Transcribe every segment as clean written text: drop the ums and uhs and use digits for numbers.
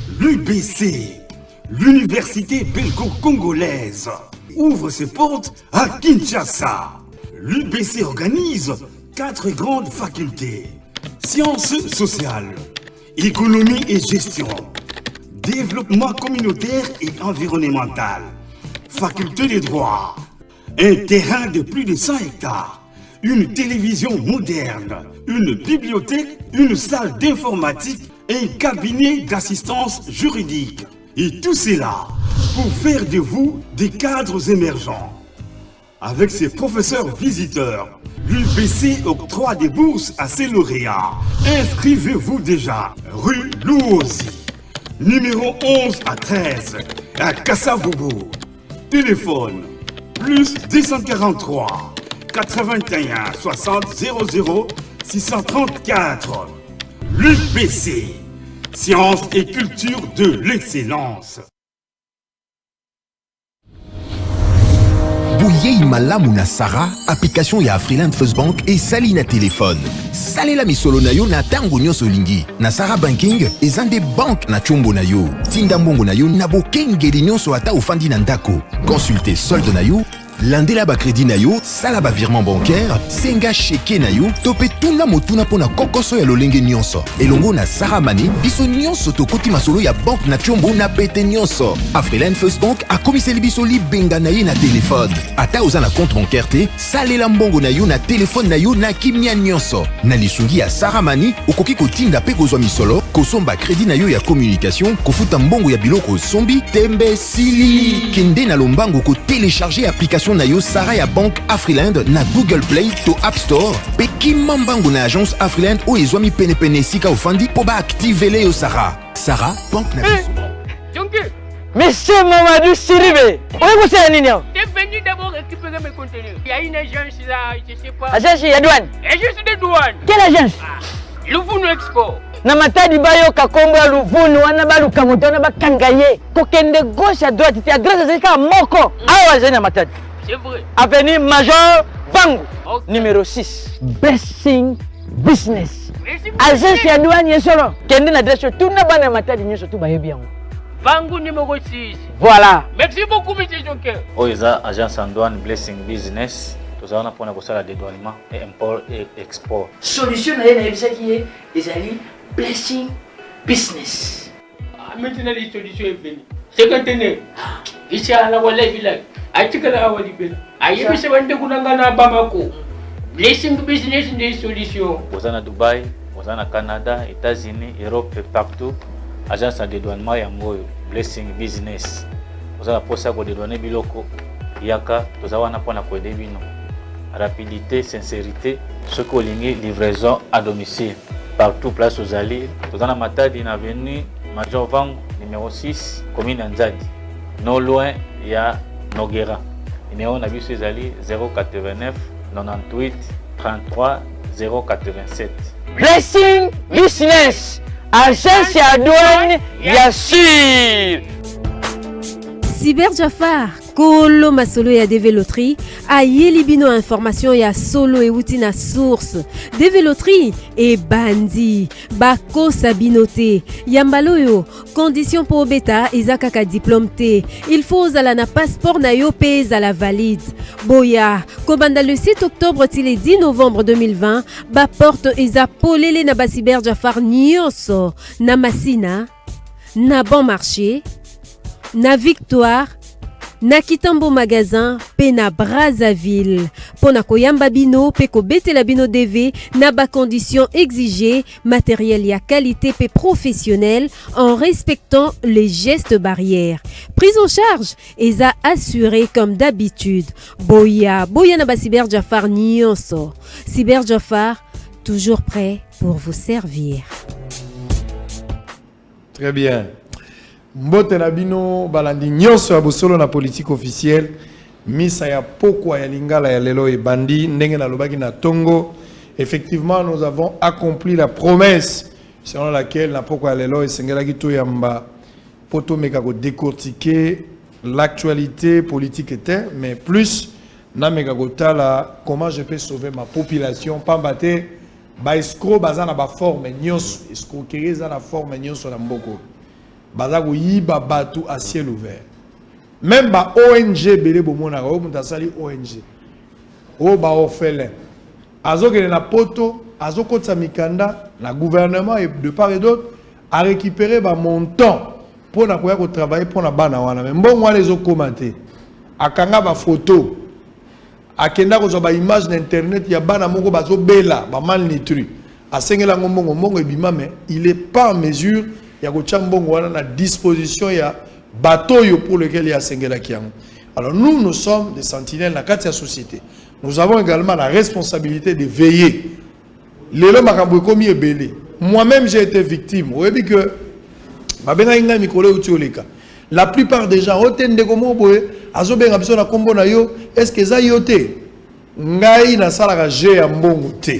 L'UBC, l'Université belgo-congolaise, ouvre ses portes à Kinshasa. L'UBC organise 4 grandes facultés. Sciences sociales, économie et gestion, développement communautaire et environnemental, faculté de droit, un terrain de plus de 100 hectares, une télévision moderne, une bibliothèque, une salle d'informatique et un cabinet d'assistance juridique. Et tout cela pour faire de vous des cadres émergents. Avec ses professeurs visiteurs, l'UBC octroie des bourses à ses lauréats. Inscrivez-vous déjà, rue Louosi, numéro 11 à 13, à Kassavogo. Téléphone, plus 243 81 60 00 634. L'UBC, sciences et culture de l'excellence. Bouyei malamu na Sara, application ya Afriland First Bank et sali na téléphone. Salela misolo na yo na tango nyonso lingi. Na Sara Banking, ezande bank na chombo na yo. Tinda mbongo na yo na bokengeli nyonso ata ofandi na ndako. Consultez solde na yo, landela ba crédit na yo, sala ba virement bancaire, senga cheke na yo, tope tuna motuna pona kokoso ya lolenge nyonso. Elongo na Sara Money, biso nyonso tokoti masolo ya bank na chombo na pete nyonso. Afriland First Bank a komiseli biso libenga na ye na téléphone. Ata oza na compte bancaire te, salela mbongo na yo na téléphone na yo na kimia nyonso. Na lisungi ya Sara Money, okoki kotinda pe kozwa misolo, kosomba crédit na yo ya communication, kofuta mbongo ya biloko sombi, tembe sili. Kende na lombango ko télécharger application na yo Sara ya Bank Afriland na Google Play to App Store. Pe kimambango na agence Afriland o ezwami pene sika ofandi po ba activer yo Sara. Sara Bank na biso. Monsieur Mamadou Siribé, où c'est Nini? T'es venu d'abord récupérer mes contenus. Il y a une agence là, je sais pas. Agence ya douane. Agence de douane. Quelle agence? Louvunu Export. Na matadi bayo kakombo ya Louvunu wana baluka moto na bakangaye. Kokende gauche à droite, tu adresse zika moko. Awa zena matadi. C'est vrai. Avenue Major Bango, Okay. numéro 6. Blessing Business. Blessing Agence ya douane yesolo. Kende na adresse tout na bana matadi nyoso tu bayebi yango. Bango numéro 6. Voilà. Merci beaucoup, monsieur Jonker. Oiza agence en douane Blessing Business. Nous allons pour la dédouanement et import et export. Solution na yebisa qui est ezali Blessing Business. Maintenant, les solutions est venue. C'est quand on est ici à la Walla Village. À Tikala Awalibel. À Yébissé Wandekunangana Bamako. Blessing Business des solutions. Vous êtes à Dubaï, vous êtes au Canada, États-Unis, Europe et partout. Agence de dédouanement Yangoyo, Blessing Business. Vous avez pour ça que dédouaner biloko yaka, vous avez un point à quoi deviner. Rapidité, sincérité, ce que vous livraison à domicile. Partout, place aux alliés. Vous avez un matadi in avenue Major Vang, numéro 6, commune Nzadi. Non loin, il y a Noguera. Numéro nabi aux alliés 089 98 33 087. Blessing Business. Agence ya douane ya sûr. Cyber Jafar, Kolo Masolo ya Develoterie, Ayeli Bino information ya solo et outina source. Develoterie et bandi, Bako Sabinote, Yambaloyo, condition pour bêta, Izakaka diplôme T. Il faut na passeport na yo pèse à la valide. Boya, Kobanda le 7 octobre til 10 novembre 2020, ba porte Isa Polele na ba Cyber Jafar Nyonso, na Masina, na Bon Marché, na Victoire, na Kitambo Magasin, pe na Brazzaville. Pona koyamba bino, pe ko betela bino DV, na ba conditions exigées, matériel ya qualité pe professionnel, en respectant les gestes barrières. Prise en charge, eza assurée comme d'habitude. Boya na ba Cyber Jafar Nyonso. Cyber Jafar, toujours prêt pour vous servir. Très bien. Mbote na bino balandi nyonso ya bosolo na politique officielle misa ya pokwa ya lingala ya lelo e bandi ndenge na lobaki na tongo. Effectivement, nous avons accompli la promesse selon laquelle na pokwa ya lelo e sengelaki to yamba poto meka ko décortiquer l'actualité politique était, mais plus na meka ko tala comment je peux sauver ma population pambate ba escroc bazana ba forme nyonso escroquerie za na forme nyonso na mboko. Bazako yiba batu à ciel ouvert. Même ba ONG belé bomona o mutasali ONG. O ba orphelin. Azokele na poto, azokotsa mikanda na gouvernement et de part et d'autre a récupéré ba montant pour na koya ko travailler pour na bana wana. Mais mbongo wana ezokomate. Akanga ba photo. Akenda ko zo ba image na internet ya bana moko bazo bela ba malnutri. Asengela ngombongo mbongo ebima mais il est pas en mesure ya ko chambongo wana na disposition ya bateau pour lequel il y a sengela kiango. Alors nous sommes des sentinelles dans la société. Nous avons également la responsabilité de veiller. Lelo makambo komi ebele. Moi-même j'ai été victime. Vous voyez que la plupart des gens otende komo boye azobenga biso na kombo na yo est-ce que ça yote ngai na sala je ya mbongo te.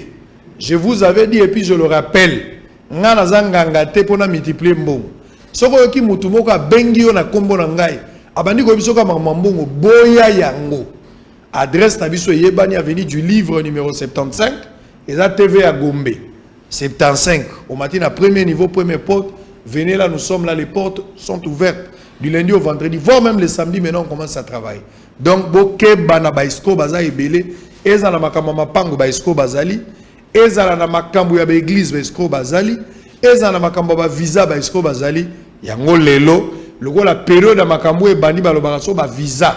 Je vous avais dit et puis je le rappelle. Nga na zanganga te pona multiplier mbongo. Soko yoki mutu moko abengi yo na kombo na ngai. Abandi ko biso ka mbongo boya yango. Adresse na biso yebani avenue du Livre numéro 75 et la TV à Gombe 75 au matin à premier niveau première porte. Venez là, nous sommes là, les portes sont ouvertes du lundi au vendredi, voire même le samedi. Maintenant on commence à travailler. Donc boke bana baisko baza ebele eza na makambo mapango baisko bazali eza na makambo ya église baisko bazali eza na makambo ba visa baisko bazali yango lelo lokola période ya makambo ebandi balobaka so ba visa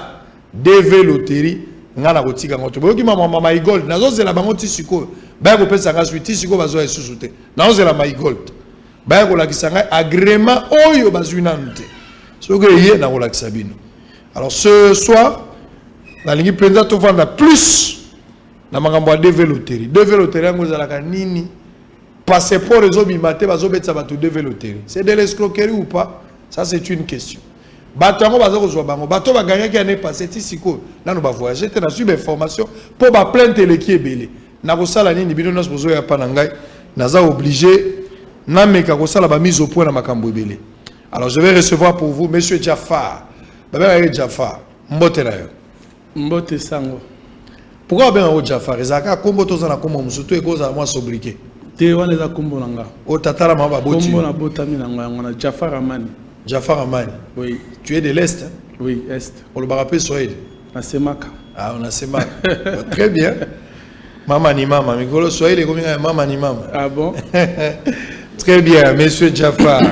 DV loterie ngana kotika ngoto boyoki mama my gold nazozela bango tisiko ba ko pesa nga suite tisiko bazo esusu te nazozela my gold ba ko lakisa nga agrément oyo bazwina nte soki ye na ko lakisa bino. Alors ce soir la ligne président to vendre plus na makambo ya DV loterie ngo zalaka nini passeport les obimate bazobetsa batu DV loterie c'est de l'escroquerie ou pas, ça c'est une question. Bato yango bazo kozwa bango bato ba gagner qui année passée tisiko nanu ba voyager te na suivre information pour ba plainte eleki ebele na kosala nini bino nyonso bozo ya pa na ngai naza obligé na meka kosala ba mise au point na makambo ebele. Alors je vais recevoir pour vous monsieur Jafar baba Jafar mbote na yo mbote sango. Pourquoi ben o Jafar ezaka kombo toza na kombo musuto ekoza moi sobriqué te wana za kombo nanga o tatala maba boti kombo na botami nanga ngona Jafar Amani. Jafar Amani. Oui. Tu es de l'Est, hein? Oui, Est. On le rappelle Swahili. Na Semaka. Ah, on a Semaka. Très bien. Mama ni mama. Mikolo Swahili comme mama ni mama. Ah bon? Très bien, monsieur Jafar.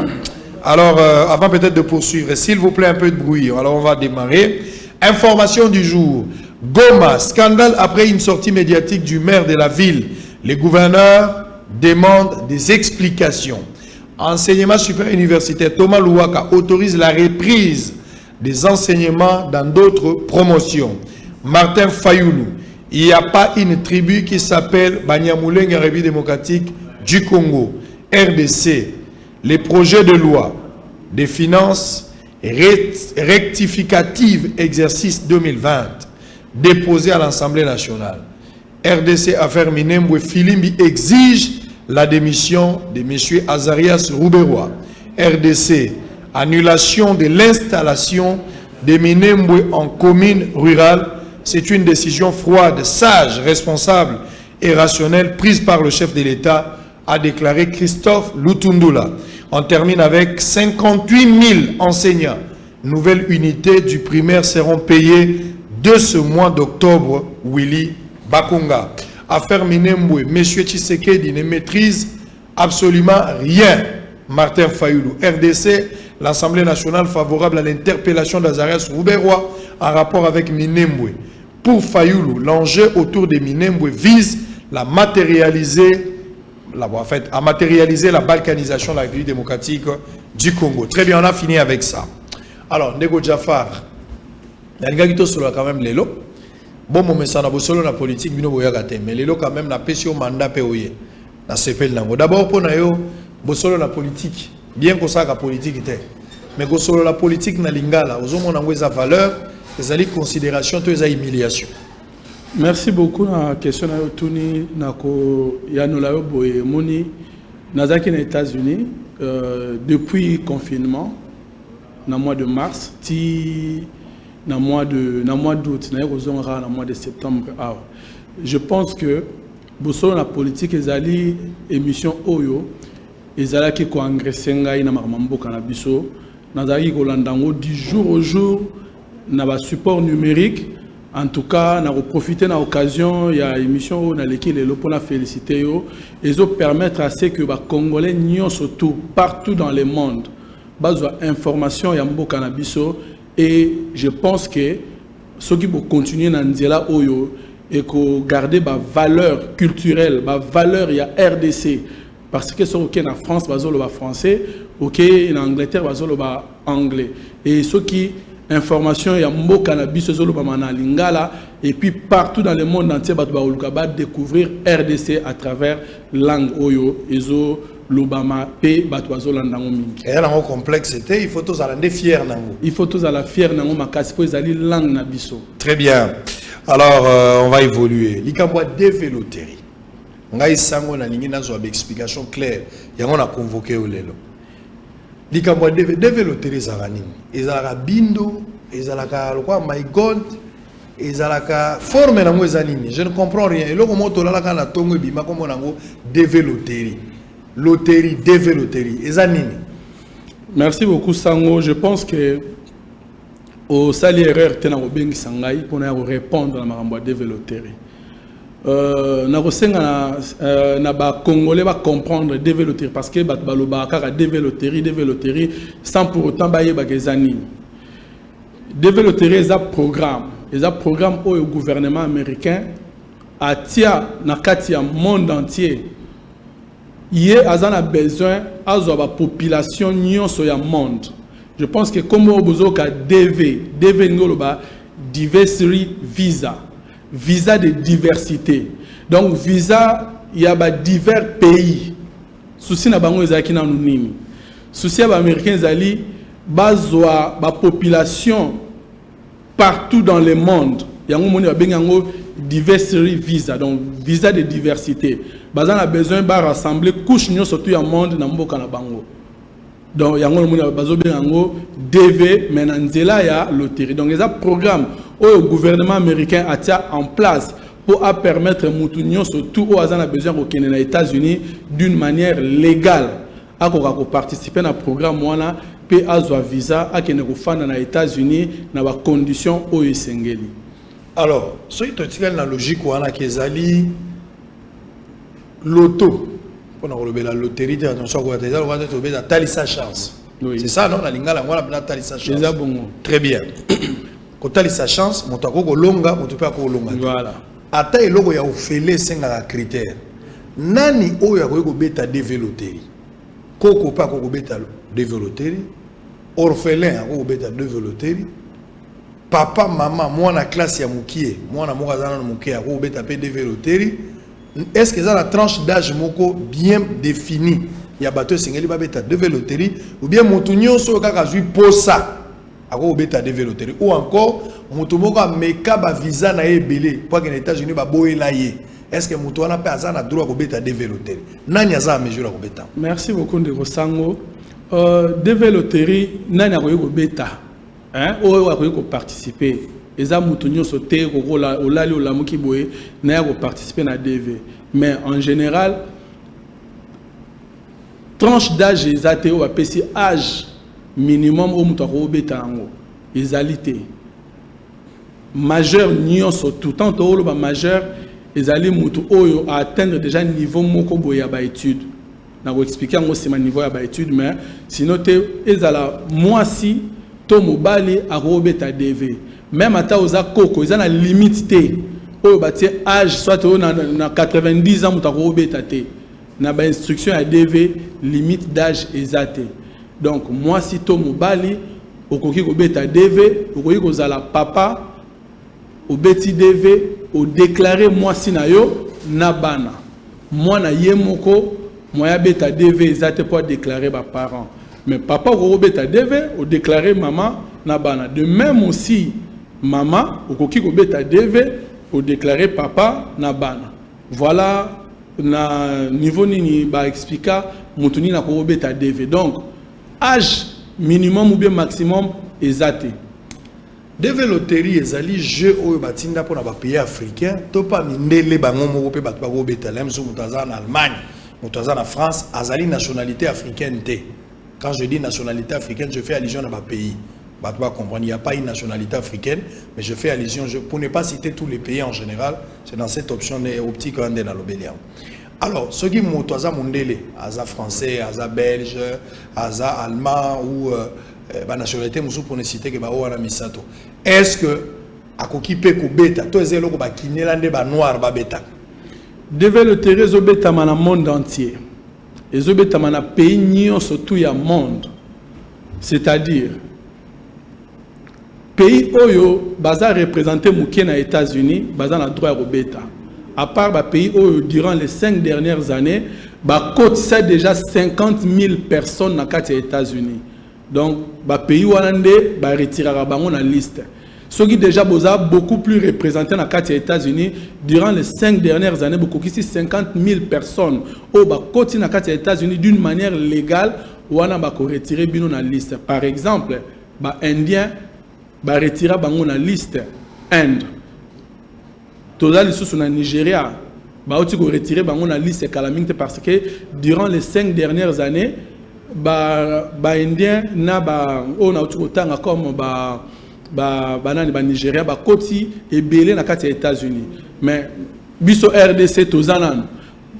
Alors, avant peut-être de poursuivre, s'il vous plaît, un peu de bruit. Alors, on va démarrer. Information du jour. Goma, scandale après une sortie médiatique du maire de la ville. Les gouverneurs demandent des explications. Enseignement supérieur universitaire, Thomas Louaka autorise la reprise des enseignements dans d'autres promotions. Martin Fayoulou, il n'y a pas une tribu qui s'appelle Banyamulenge en République démocratique du Congo. RDC, les projets de loi des finances rectificatives exercice 2020 déposés à l'Assemblée nationale. RDC Affaires Minembwe Filimbi exige la démission de M. Azarias Rouberois. RDC, annulation de l'installation de Minembwe en commune rurale. C'est une décision froide, sage, responsable et rationnelle prise par le chef de l'État, a déclaré Christophe Lutundula. On termine avec 58 000 enseignants. Nouvelles unités du primaire seront payées de ce mois d'octobre. Willy Bakunga. Affaire Minembwe, M. Tshisekedi ne maîtrise absolument rien. Martin Fayoulou, RDC, l'Assemblée nationale favorable à l'interpellation d'Azarias Rouberois en rapport avec Minembwe. Pour Fayoulou, l'enjeu autour de Minembwe vise à matérialiser la balkanisation de la République démocratique du Congo. Très bien, on a fini avec ça. Alors, Nego Jafar, il y a un gars qui est quand même l'élo. Bon, mon message na bosolo na politique bino boyaka mais lelo quand même na pesio mandat pe oye na sepel nango d'abord pour na yo bosolo na politique bien ko saka politique te mais bosolo la politique na lingala ozomona ngo eza valeur ezali considération to eza humiliation. Merci beaucoup na question na yo tuni na ko yanola yo boye moni nazaki na États-Unis depuis confinement na mois de mars ti dans mois d'août, dans mois de septembre. Je pense que Bosso la politique est allée émission Oyo ezalaki ko engraisser ngai na makamamboka na biso nazalaki ko landango du jour au jour na ba support numérique. En tout cas, nous profiter de l'occasion, il y a une émission dans laquelle nous pouvons féliciter et permettre à ce que les Congolais surtout partout dans le monde besoin d'informations et de cannabis. Et je pense que ceux qui vont continuer dans Nzela Oyo et garder la valeur culturelle, la valeur il y a RDC. Parce que ceux qui sont en France, ils sont français, ceux en Angleterre, ils sont anglais. Et ceux qui information ya mbo cannabis na lingala et puis partout dans le monde entier ba découvrir RDC à travers langue oyo ezo lobama pe batwazo landango mingi. Et là en complexité, il faut tous aller fier nango. Il faut tous aller fier nango makasi po ezali langue na biso. Très bien. Alors on va évoluer. Likambo développer. Ngai sango na lingi nazo ba explication claire. Yango na convoqué au lelo. Likambo développer les aranini. Ezalaka bindo, ezalaka quoi my god, ezalaka forme na mweza nini. Je ne comprends rien. Et loko moto la kana tongo bima comme nango développer. Loterie, développer. Ezanini. Merci beaucoup Sango. Je pense que au sali erreur tena ko bengi sangai pour répondre à makambo développer. Na kosenga na ba congolais va comprendre développer parce que bat baloba kaka développer sans pour autant baye ba kezani développer les programme au gouvernement américain atia na kati ya monde entier yé azana besoin azo ba population nyonso ya monde. Je pense que comme obozoka DV ngoloba diversity visa de diversité. Donc visa il y a divers pays. Souci na bango ezaki na nini. Souci ba américains zali bazwa ba population partout dans le monde. Yango moni ba bengango diversity visa. Donc visa de diversité. Bazana besoin ba rassembler couche nyo surtout ya monde na mboka na bango. Donc yango moni bazo bengango DV menanzela ya loterie. Donc les programme au gouvernement américain a mis en place pour permettre Moutounion surtout aux a besoin aux États-Unis d'une manière légale à participer à un programme wana pe azwa visa à kene kufana na États-Unis na ba conditions au esengeli. Alors, ce qui est la logique wana kezali loto pour la loterie de attention ko déjà on va trouver la talisa chance. Oui. C'est ça non la lingala wana na talisa chance. Très bien. Quand tu as sa chance, tu peux longa, tu peux longa. Voilà. Ata eloko ya ofele senga critère. Nani oya ko beta développer. Koko pa ko beta développer. Orphelin ko beta développer. Papa maman mwana classe ya mukie, mwana mokazana mukie ko beta pe développer. Est-ce que ça la tranche d'âge moko bien définie? Ya bato sengeli ba beta développer ou bien mutunyo so kaka zui posa. Ou encore, Moutoumoko a meka ba visa na ebele pour que les États-Unis ba boyela ye. Est-ce que Moutouna peut avoir droit à beta développer? Nani aza mesure à beta. Merci beaucoup de Rosango. Développer nani a beta. Hein? Ou a participer. Eza Moutounyo sauter au lali au lamuki boye na participer na DV. Mais en général, tranche d'âge ezateo a PC âge minimum au mutako beta ngo ezalité majeur nyonso tout temps to ba majeur ezali mutu oyo a atteindre déjà niveau moko boya ba étude na ko expliquer ngo c'est ma niveau ya ba étude mais sinon te ezala mwasi to mobali a ko beta DV même ata oza koko ezana limite te oyo ba tie âge soit na 90 ans mutako beta te na ba instruction ya DV limite d'âge ezate. Donc, moi, si tu mobali, au koki ko beta DV, au koki ko zala papa, au beti DV, au déclaré moi si na yo, na bana. Moi na yemoko, moi ya beta DV, zate pour déclarer ba parents. Mais papa ko beta DV, au déclaré maman, na bana. De même aussi, maman, au koki ko beta DV, au déclaré papa, na bana. Voilà, na niveau nini ba expliquer, moutuni na ko beta DV. Donc, âge minimum ou bien maximum exacté. Développerie ezali jeu oyo batinda pour na ba pays africain to pa mindele bango moko pe bato ba beta même so mutaza en Allemagne moto en France azali nationalité africaine té. Quand je dis nationalité africaine, je fais allusion à ma pays. Bah, tu vas comprendre, il n'y a pas une nationalité africaine, mais je fais allusion, pour ne pas citer tous les pays en général, c'est dans cette option optique qu'on a dans l'obélian. Alors, ceux qui sont mondélé, aza français, aza belge, aza allemand ou la nationalité, pour ne citer que Baouana Misato. Est-ce que, à qui peut bêta, toi, c'est là que qui n'est pas noir, bêta. Devait le terrain bêta dans le monde entier. Et zo bêta dans le pays, surtout il y a monde. C'est-à-dire, pays oyo baza représenté mouké na États-Unis baza na droit au bêta. À part les pays oyo durant les 5 dernières années, ba cote c'est déjà 50 000 personnes na kati ya États-Unis. Donc ba pays wanande ba retirera bango na liste. Ceux qui déjà boza beaucoup plus représentés na kati ya États-Unis durant les 5 dernières années, beaucoup ici 50 000 personnes au ba cote na kati ya États-Unis d'une manière légale wana ba ko retirer bino na liste. Par exemple, ba indien ba retira bango na liste Inde. Toza lisusu na Nigeria ba oti ko retirer bango na liste calamité parce que durant les 5 dernières années ba indien na ba on a oti ko tanga comme ba nani ba Nigeria ba koti ebele na kati ya États-Unis. Mais biso RDC tozanan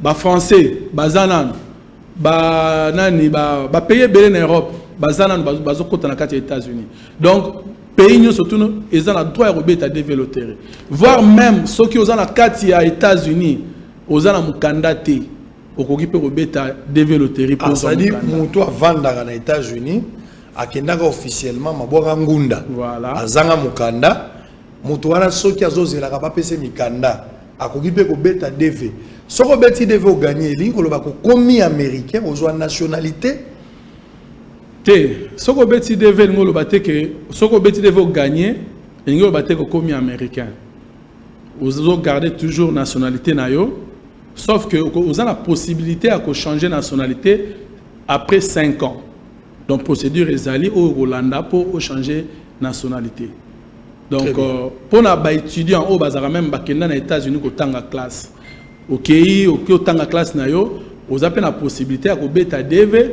ba français bazanan ba nani ba pays ebele na Europe bazanan bazo kota na kati ya États-Unis. Donc pays surtout ils ont le droit à développer. Voire même ceux qui ont la carte aux États-Unis, aux la mukandate, au occupé au bêta développer pour ça dit muto vendre aux États-Unis à Kendaga officiellement maboka ngunda. Voilà. Azanga mukanda, muto wana ceux qui azozela ka pese mikanda, à occupé au bêta DV. Ce que bêta DV gagner li ko loba ko commis américain aux nationalité. Ce que Betty devait gagner, il y commis américain. Vous avez gardé toujours nationalité nayo, sauf que vous avez la possibilité de changer de nationalité après 5 ans. Donc procédure est allée au Rwanda pour changer de nationalité. Donc pour les étudiants au bazar même bakenda na États-Unis ko tanga classe. OK, tanga classe nayo, vous avez la possibilité de beta DV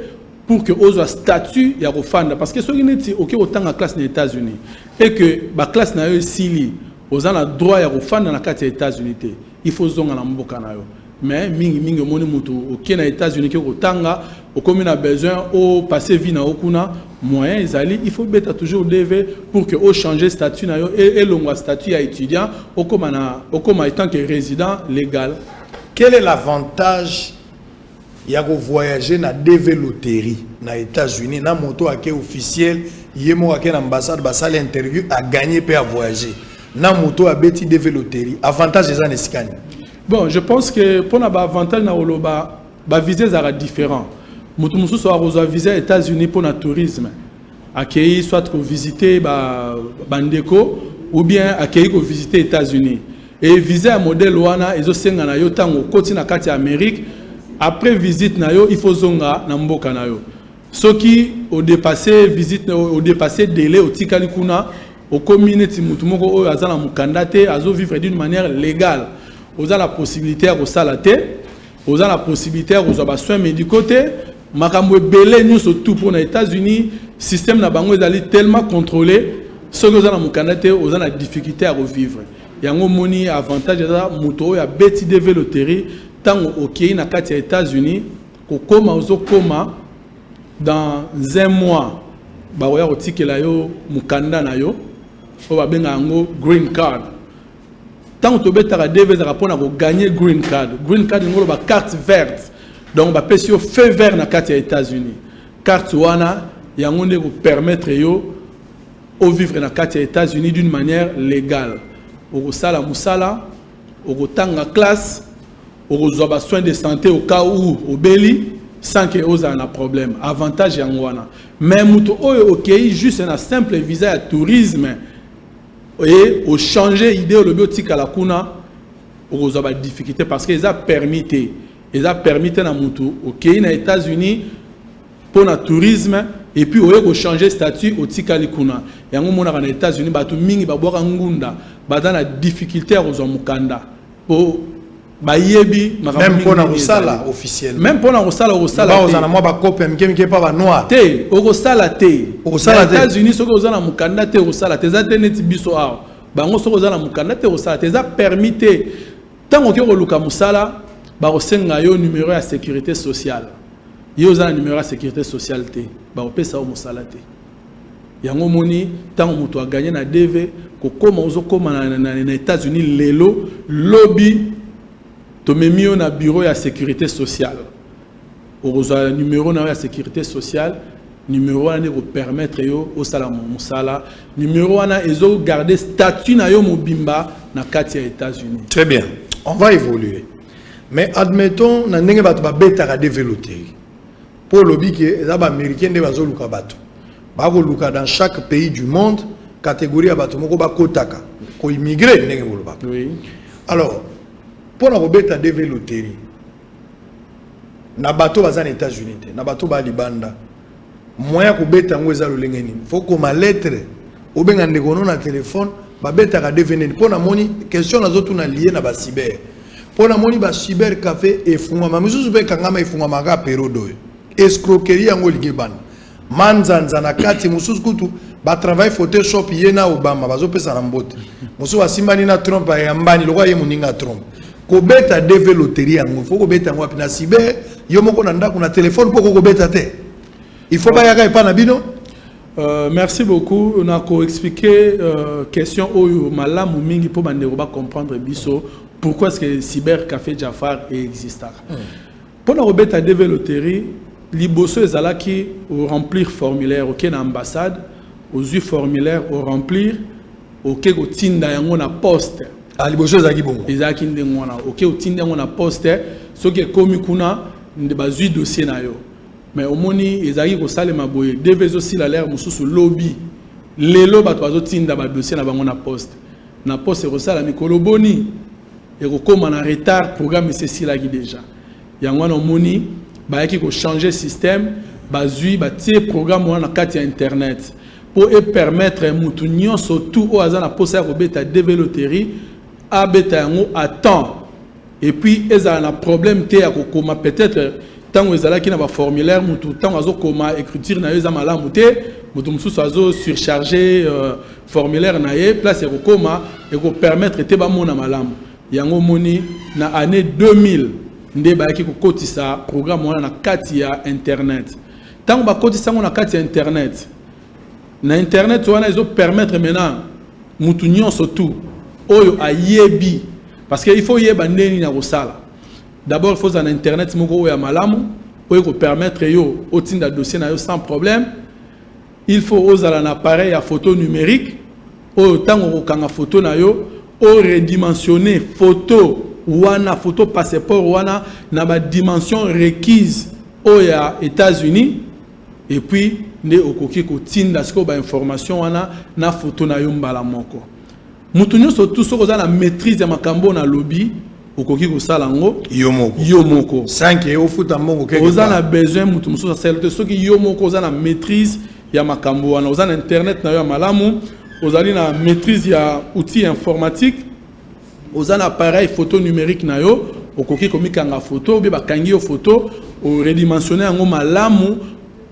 pour que vous ayez statut ya kofanda parce que ceux qui n'étaient OK autant en classe aux États-Unis et que la classe na yo sili vous avez le droit ya kofanda na kati ya États-Unis il faut zonga na mboka na yo mais mingi moni mutu OK na États-Unis que otanga au comme a besoin au passer vie na okuna moyen ezali il faut beta toujours DV pour que au changer statut na yo et longwa statut ya étudiant au comme étant que résident légal. Quel est l'avantage il y a voyager na DV loterie na États-Unis na moto ake officiel yemo ake na ambassade basale interview a gagner pe à voyager na moto a beti DV loterie avantage des anescani. Bon, je pense que pour na avantage na oloba ba visa sera différent. Moto musu so a visa États-Unis pour na tourisme accueillir soit ko visiter bandeko ou bien accueillir ko visiter États-Unis et visa modèle wana ezo senga na yo tango koti na kati Amérique. Après visite nayo, il faut zonga na mboka nayo. Ceux qui ont dépassé visite, ont dépassé délai au tikali kuna, au communauté mutumoko o azana mukandate, azo vivre d'une manière légale. Vous avez la possibilité à salate, vous avez la possibilité à avoir soins médicaux. Makamwe belé nous surtout pour les États-Unis, système na bango ezali tellement contrôlé, ceux qui ont la mukandate, vous avez la difficulté à revivre. Yango moni avantage da muto ya beti de véloterie. Tant OK na kati ya États-Unis ko koma ozo koma dans un mois ba oya otikela yo mukanda na yo o ba benga ngo green card tant to betaka DV za rapona ko gagner green card ngolo ba carte verte donc ba pesi yo feu vert na kati ya États-Unis carte wana yango nde ko permettre yo au vivre na kati ya États-Unis d'une manière légale o sala musala o tanga classe au soins de santé au cas où au Beli sans que vous ayez un problème avantage yangwana mais muto oyo OK juste un simple visa à tourisme et au changer idée le biotique à la kuna aux avoir difficulté parce que ils a permis na muto OK na États-Unis pour le tourisme et puis au changer statut au tikali kuna yango mona na États-Unis batu mingi ba boka ngunda ba dans la difficulté aux mukanda pour bayebi même pour na sala officiel même pour na sala ba ozana moi ba copie mike pas ba noir te oko sala te États-Unis soko ozana mukanda te osala te za te neti biso awo bango soko ozana mukanda te osala te za permis te tango ke oluka musala ba osenga yo numéro ya sécurité sociale yo ozana numéro ya sécurité sociale te ba opesa o musala te yango moni tango muto a gagné na DV ko koma ozokoma na États-Unis lelo lobby to memio na bureau ya sécurité sociale oza numéro na ya sécurité sociale numéro wana ko permettre yo au sala musala numéro wana ezo garder statut na yo mobimba na kati ya États-Unis. Très bien, on va évoluer, mais admettons na ndenge bato ba betaka développer pour lobby que za ba américain de bazo luka bato ba ko luka dans chaque pays du monde catégorie ya bato moko ba kotaka ko immigrer ndenge boloba. Oui. Alors pour na robeta développer na bato baza na États-Unis te na bato ba libanda moya ko beta ngo eza lolenge nini faut ko ma lettre ou benga ndeko na téléphone ba beta ka devenir pour na moni question na zotu na lié na ba cyber pour na moni ba cyber café e funga ma mususu be kangama e funga maga perodo escroquerie yango ligeban manzanza na kati mususu kutu ba travail photoshop yena Obama bazo pesa na mbote mususu asimbani na Trump ya mbani lokwa ye muninga Trump ko beta développer yango faut ko beta ngo na cyber yo moko na ndako na téléphone pour ko beta te il faut pas y aller pas nabino. Merci beaucoup. On a expliqué question oyo malamu mingi pour bandeko ba comprendre biso pourquoi est-ce que cyber café Jafar existe. Pour na robeta développer liboso ezala ki au remplir formulaire OK na ambassade aux yeux formulaire au remplir OK ko tinda yango na poste. Ah liboso ezaki bongo. Ezaki ndengona OK o tinda yango na poste soki komi kuna nde bazui dossier na yo. Mais au moni ezaki ko salema boye devezo si la l'air mususu lobby lelo bato bazotinda ba dossier na bango na poste ko sala mikolo boni et ko koma na retard programme ceci là qui déjà yango na moni ba yaki ko changer système bazui ba tie programme wana kati internet pour permettre mutu nyonso tout o azana posa ko beta développer a beta yango à temps et puis ezala na problème te ya ko koma peut-être tant que ezalaki na ba formulaire mutu tant azo koma écriture na yo za malamu te mutu mususu azo surcharger formulaire na ye place ko koma et ko permettre te ba mona malamu yango moni na année 2000 nde ba yaki ko kotisa programme wana na kati ya internet tant ba kotisa na kati ya internet na internet wana ezo permettre maintenant mutu nyonso tout oyo ayebi parce que il faut yeba ndeni na kosala. D'abord, il faut un internet moko ya malamu pour permettre yo otinda dossier na yo sans problème. Il faut osala un appareil à photo numérique au tango kanga photo na yo o redimensionner photo wana photo passeport wana na ba dimension requise au ya États-Unis et puis ne okoki ko tinda sko ba information wana na photo na yo mbala moko. Mutu nyonso tout so kozala maîtrise ya makambo na lobby okoki ko salango yomoko 5 et au foot mbongo quelque part ozana besoin mutu mususu salte soki yomoko ozana maîtrise ya makambo wana ozana internet na yo malamu ozali na maîtrise ya outil informatique ozana appareil photo numérique na yo okoki komikanga photo be bakangi yo photo o redimensionner yango malamu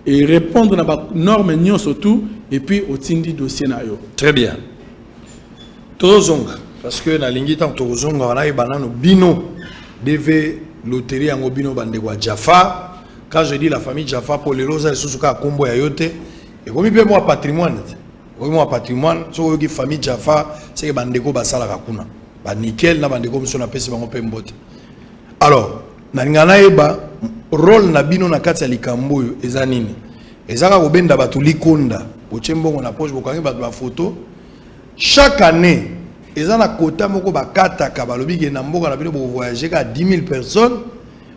et répondre na ba norme nyonso tout et puis otindi dossier na yo. Très bien. Tozonga parce que na lingi tant tozonga wana banano bino deve loterie yango bino bandeko Jaffa. Quand je dis la famille Jaffa pour les rosa susuka kombo ya yote et comme bien moi patrimoine moi patrimoine so ki famille Jaffa c'est que bandeko basala kakuna ba nickel na bandeko mso na pesi bango pembote. Alors na ngana eba rôle na bino na kati ya likambo yo eza nini ezaka ko benda batu likonda ochembongo na poche bokangi batu ba photo chaque année ils ont un quota moko bakata kabalobi ke na mboka na bino bo voyager ka 10 000 personnes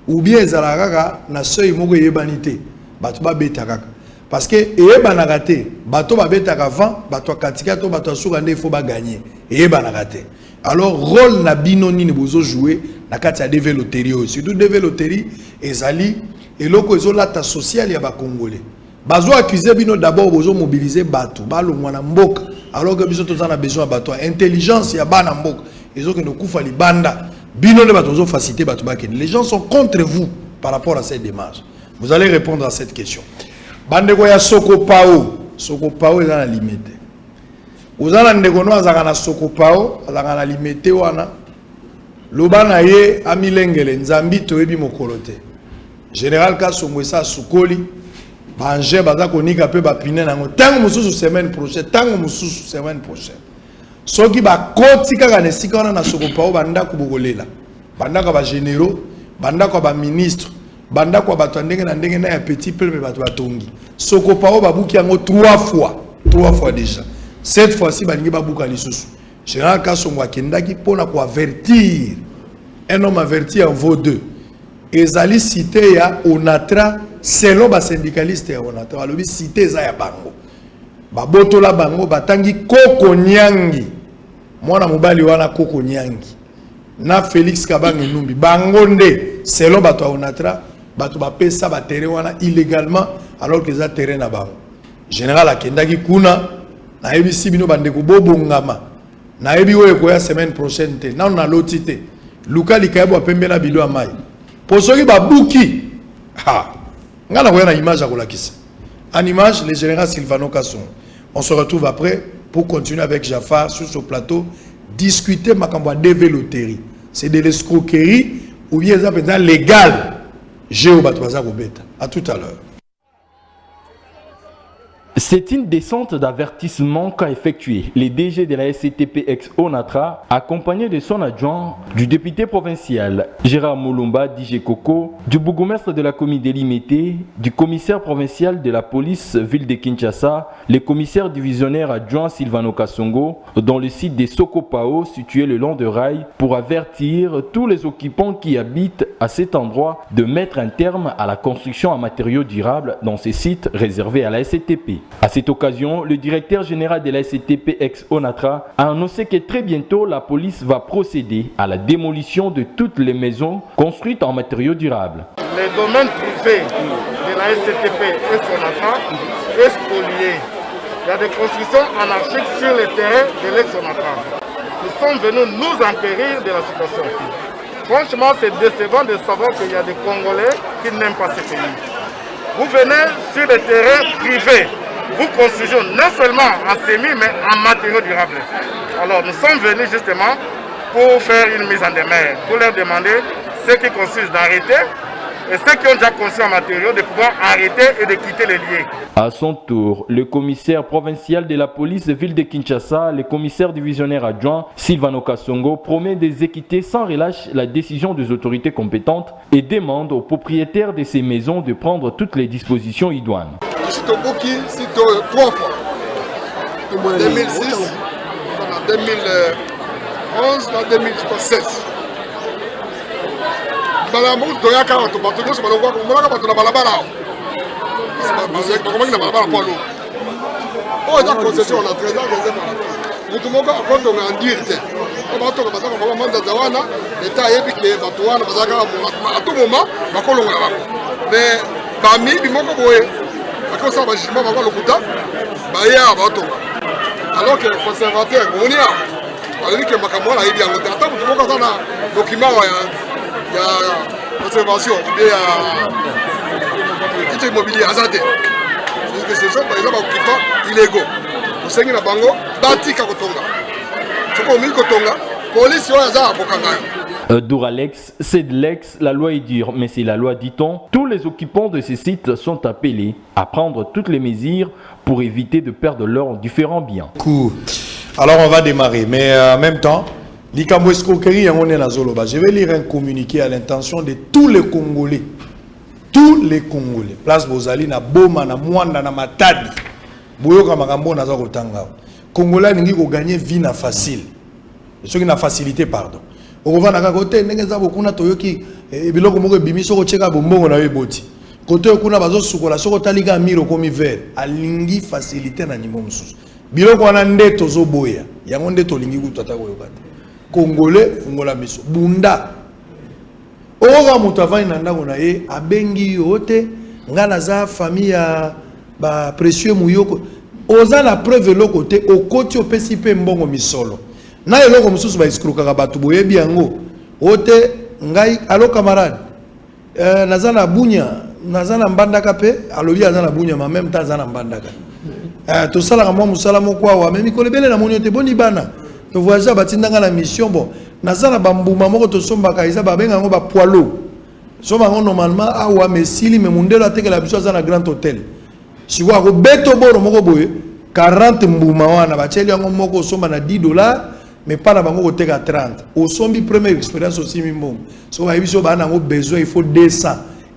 ou bien ezala kaka na seuil moko yebanité batu ba beta kaka parce que yebana te bato ba beta ka 20 bato katika to bato suka nde faut ba gagner yebana te alors rôle na bino nini bozo jouer na kati ya DV loterie surtout DV loterie ezali eloko ezolata social ya ba congolais bazo accuser bino d'abord bozo mobiliser bato balongwa na mboka alors que biso tozana besoin bato intelligence ya bana mboka ezoke no kufa libanda Bino ne batozo facilité batubake. Les gens sont contre vous par rapport à cette démarche. Vous allez répondre à cette question. Bandeko ya Soko Pao est dans la limite. Vous allez ndeko no azaka Soko Pao, azaka na limite wana. Lobana ye amilengele nzambi toyebi mokolote. Général Kasongo esa sukoli. Banje baza konika pe bapine nango. Tango mususu semaine prochaine. Soki ba koti kaka nesika wana na Soko Pao banda kubokolela. Banda ka ba généraux, banda ka ba ministre, banda ka ba ndenge na ndenge na ya petit peuple bato batongi. Soko Pao babuki yango 3 fois déjà. Cette fois-ci balingi babuka lisusu. Général Kasongo akendaki pona ko avertir. Un homme averti en vaut deux. Ezali cité ya Onatra selon ba syndicaliste ya Onatra. Alobi cité za ya bango. Babotola bango batangi Koko Nyangi. Mwana mobali wana Koko Nyangi. Na Félix Kabange Numbi. Bango nde selon bato ya Onatra, bato bapesa ba terrain wana illégalement alors que za terrain na bango. Général akendaki kuna na yebi sibino bandeko bobongama. Na yebi oyo koya semaine prochaine te. Na on loti te. Luka likayebo pembe na bilo amai. Posoki babuki. Ha. Ngana koya na image à kolakisa. En image le général Silvano Kasongo. On se retrouve après pour continuer avec Jafar sur ce plateau discuter makambo DV loterie. C'est de l'escroquerie ou bien ça peut être légal. Géo batwaza kobeta. À tout à l'heure. C'est une descente d'avertissement qu'a effectué le DG de la SCTP ex-Onatra, accompagné de son adjoint, du député provincial Gérard Moulumba DJ Koko, du bourgmestre de la commune délimitée, du commissaire provincial de la police ville de Kinshasa, le commissaire divisionnaire adjoint Silvano Kasongo, dans le site de Soko Pao situé le long de rail, pour avertir tous les occupants qui habitent à cet endroit de mettre un terme à la construction en matériaux durables dans ces sites réservés à la SCTP. À cette occasion, le directeur général de la SCTP ex-Onatra a annoncé que très bientôt la police va procéder à la démolition de toutes les maisons construites en matériaux durables. Les domaines privés de la SCTP ex-Onatra est spolié. Il y a des constructions anarchiques sur le terrain de l'ex-Onatra. Nous sommes venus nous enquérir de la situation. Franchement, c'est décevant de savoir qu'il y a des Congolais qui n'aiment pas ce pays. Vous venez sur le terrain privé. Vous construisez non seulement en semis, mais en matériaux durables. Alors nous sommes venus justement pour faire une mise en demeure, pour leur demander ceux qui construisent d'arrêter et ceux qui ont déjà construit en matériaux de pouvoir arrêter et de quitter les lieux. À son tour, le commissaire provincial de la police de ville de Kinshasa, le commissaire divisionnaire adjoint Silvano Kasongo, promet d'exécuter sans relâche la décision des autorités compétentes et demande aux propriétaires de ces maisons de prendre toutes les dispositions idoines. Je suis au Boki, c'est 3 fois. 2006, 2011, 2016. Balamu doya kama to bato nyonso balongwa komona bato na balabala bakomaki na balabala polo oyo eza concession na trésor réserve mutu moko akotonga andire te o batonga bazaka koma mandaza wana leta ayebi ke bato wana bazaka atu moma bakolongola bango mais bamibi moko boye bakosala bajugement bango lokuta baya batonga alors que conservateur omoni awa alobi ke makambo wana ayebi yango te ata mutu moko aza na document ya conservation et titre immobilier azate. C'est que ce sont par exemple occupants illégaux. Au sein de la bango, batika kotonga. Ce qu'on dit kotonga, police yo aza bokanga. Douralex, c'est de l'ex, la loi est dure, mais c'est la loi, dit-on. Tous les occupants de ces sites sont appelés à prendre toutes les mesures pour éviter de perdre leurs différents biens. Cool. Alors on va démarrer, mais en même temps, je vais lire un communiqué à l'intention de tous les Congolais. Tous les Congolais. Place Bozali, na Boma, na Mwanda, na Matadi. Boyoka Magambo, na Zakotanga. Congolais n'ingi ko gagner vie na facile. Ceux qui na facilité, pardon. Au revoir, na côté, n'engeza beaucoup na toyoki. Biloko moko bimiso ko cheka bombongo na yeboti. Côté okuna bazo sukola, soko taliga miro komi vert. Alingi facilité na nimo mususu. Biloko wana ndeto zo boya. Yango ndeto lingi kutata ko yokata. Congolais, fungola miso. Bunda. Oga mutavai nanda kona ye, abengi yote, ngana za famille ya ba précieux muyoko. Oza na preuve loko te, okoti opesi pe mbongo misolo. Na eloko mususu ba iskruka batu boyebi yango. Ote ngai allo camarade. Nazana bunya, nazana mbandaka pe, alobi azana bunya ma même temps nazana mbandaka. To sala kama musala moko wa même kolebele na moniote boni bana. To voyage batindanga la mission bon. Nazana bambuma moko to somba kaisa ba benga ngo ba poilo. Somba ngo normalement awa mesili me mundelo ateke la biso azana grand hôtel. Siwa ko beto boro moko boye 40 mbuma wana bacheli yango moko somba na $10 mais pas na bango ko teka 30. Au sombi première expérience aussi mimbom. So ba biso ba na ngo besoin il faut 200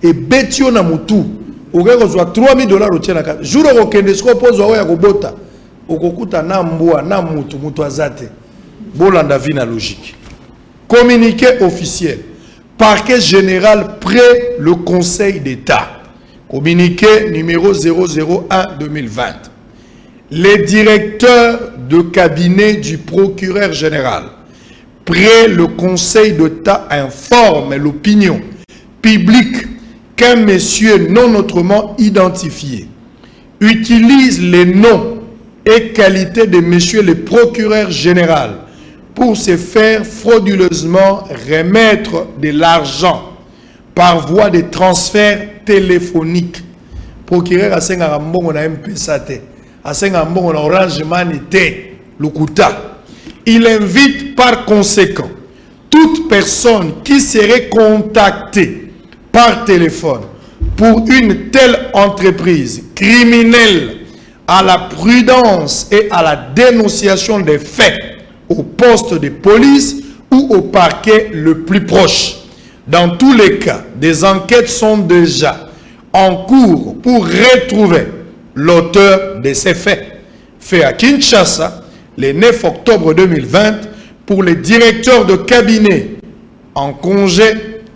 et betio na mutu. Okeko zwa $3000 otena ka. Jour ko kende sko pozo wa ya ko bota. Okokuta na mbwa na mutu azate. Bolanda vina logique. Communiqué officiel. Parquet général près le Conseil d'État. Communiqué numéro 001-2020. Les directeurs de cabinet du procureur général près le Conseil d'État informent l'opinion publique qu'un monsieur non autrement identifié utilise les noms et qualités de monsieur le procureur général pour se faire frauduleusement remettre de l'argent par voie de transfert téléphonique. Procureur a 5 ambongo na M-Pesa te, a 5 ambongo na Orange Money te, Lukuta. Il invite par conséquent toute personne qui serait contactée par téléphone pour une telle entreprise criminelle à la prudence et à la dénonciation des faits au poste de police ou au parquet le plus proche. Dans tous les cas, des enquêtes sont déjà en cours pour retrouver l'auteur de ces faits. Fait à Kinshasa, le 9 octobre 2020, pour le directeur de cabinet en congé,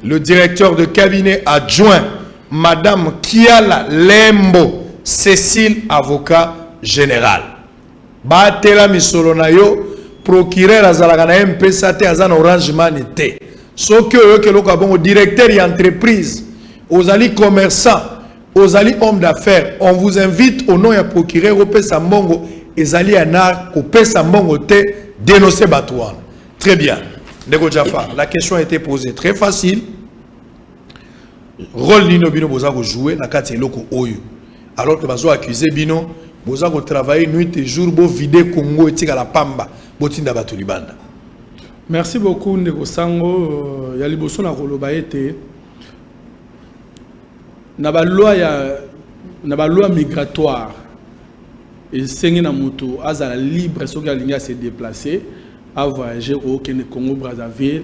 le directeur de cabinet adjoint, Madame Kiala Lembo, Cécile, avocat général. Batela misolonayo, procureur azalaka na M-Pesa te azana Orange Money te. Soki oyo ke loko bongo directeur d'entreprise, ozali commerçant, ozali homme d'affaires, on vous invite au nom ya procureur au pesa mbongo ezali anar ko pesa mbongo te dénoncer batouane. Très bien. Ndeko Jafar, la question a été posée très facile. Rôle nino bino boza ko jouer na kati eloko oyo. Alors que bazo accuser bino boza ko travailler nuit et jour bo vider Congo etika la pamba botinda batu libanda. Merci beaucoup Ndeko Sango ya liboso na koloba ete na ba loi migratoire et sengi na moto azala libre soki alingi se déplacer à voyager au Congo Brazzaville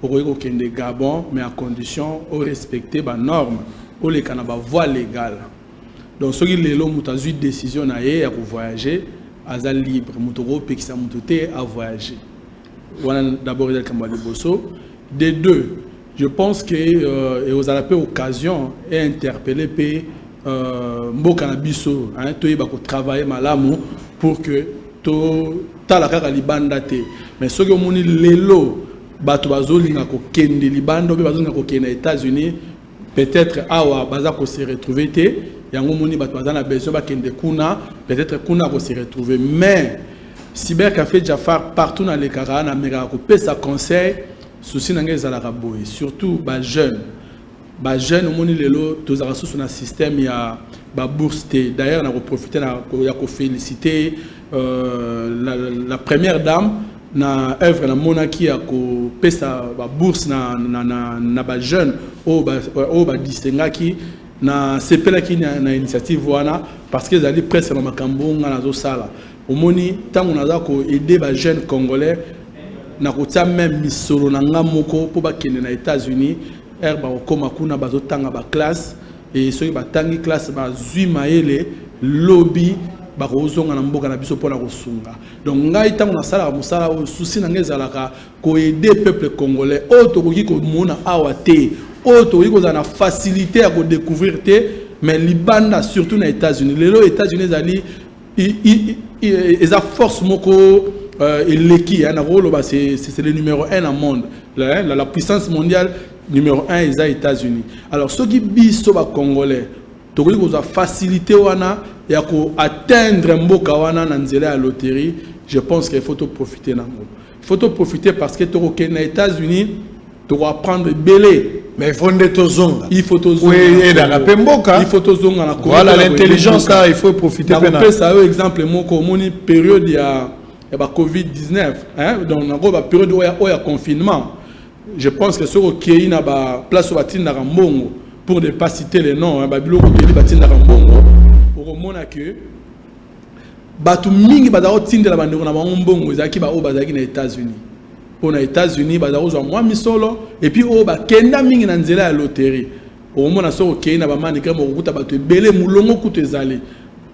au Gabon mais à condition de respecter les normes ou les voies légales. Donc soki lelo moto a une décision na ye ya ko voyager azala libre moto ko pekisa moto te à voyager. D'abord, des deux, je pense que vous avez l'occasion d'interpeller Mboka Biso, travailler malamu pour que tout la kaka libanda te. Mais ce que vous avez lelo, bato bazolinga ko kende libanda, bazolinga ko kende États-Unis, peut-être awa baza ko se retrouver te. Yango moni bato bazana besoin ba kende kuna, peut-être kuna ko se retrouver, mais Cybercafé Jafar partout dans les Caraïbes, en Amérique, on sa conseil, souci n'engage à la raboue, surtout les jeunes. Les jeunes, on dit lelo, tous les ressources dans le système, il y a la bourse. D'ailleurs, on a profité, on a félicité la première dame dans l'œuvre dans monarchie a coupé sa bourse dans les jeunes au distingué qui na CPLA qui na initiative voilà parce qu'ils allaient presque dans makambo na zo sala. Au moni tant on a aider les jeunes congolais na kotia même misolo na ngamoko pour ba kende na États-Unis herba okoma kuna bazotanga ba classe et ceux qui batangi classe ba zui maele lobby ba kozonga na mboka na biso pona kosunga. Donc ngai tant on a sala musala o souci na ngezalaka ko aider peuple congolais auto koki ko mona awate auto koki ko za na facilité à découvrir te mais libanda surtout na États-Unis les États-Unis ali ils ont force moko l'équipe c'est le numéro 1 au monde la puissance mondiale numéro 1 les États-Unis. Alors ceux qui biso ba congolais to ko za facilité wana ya ko atteindre mboka wana na nzela ya loterie, je pense qu'il faut profiter nango. Il faut profiter parce que to ko na États-Unis tu dois prendre belé. Mais il faut des zonga. Il faut des zonga. Oui, dans la pemboka. Il faut des zonga. Voilà l'intelligence là, il faut profiter. On peut ça exemple moi comme une période il y a Covid-19 hein donc on a période où il y a confinement. Je pense que ce qui est na ba place au batin na Rambongo pour ne pas citer les noms hein ba biloko qui batin na Rambongo pour mona que batu mingi badao tindela bandeko na Rambongo ezaki ba o bazaki na États-Unis. Pour les États-Unis, bah d'abord moi misolo et puis oh bah kenda mingi na nzela ya loterie. Au moment na so kei na ba mani kama okuta bato belé mulongo kutezali.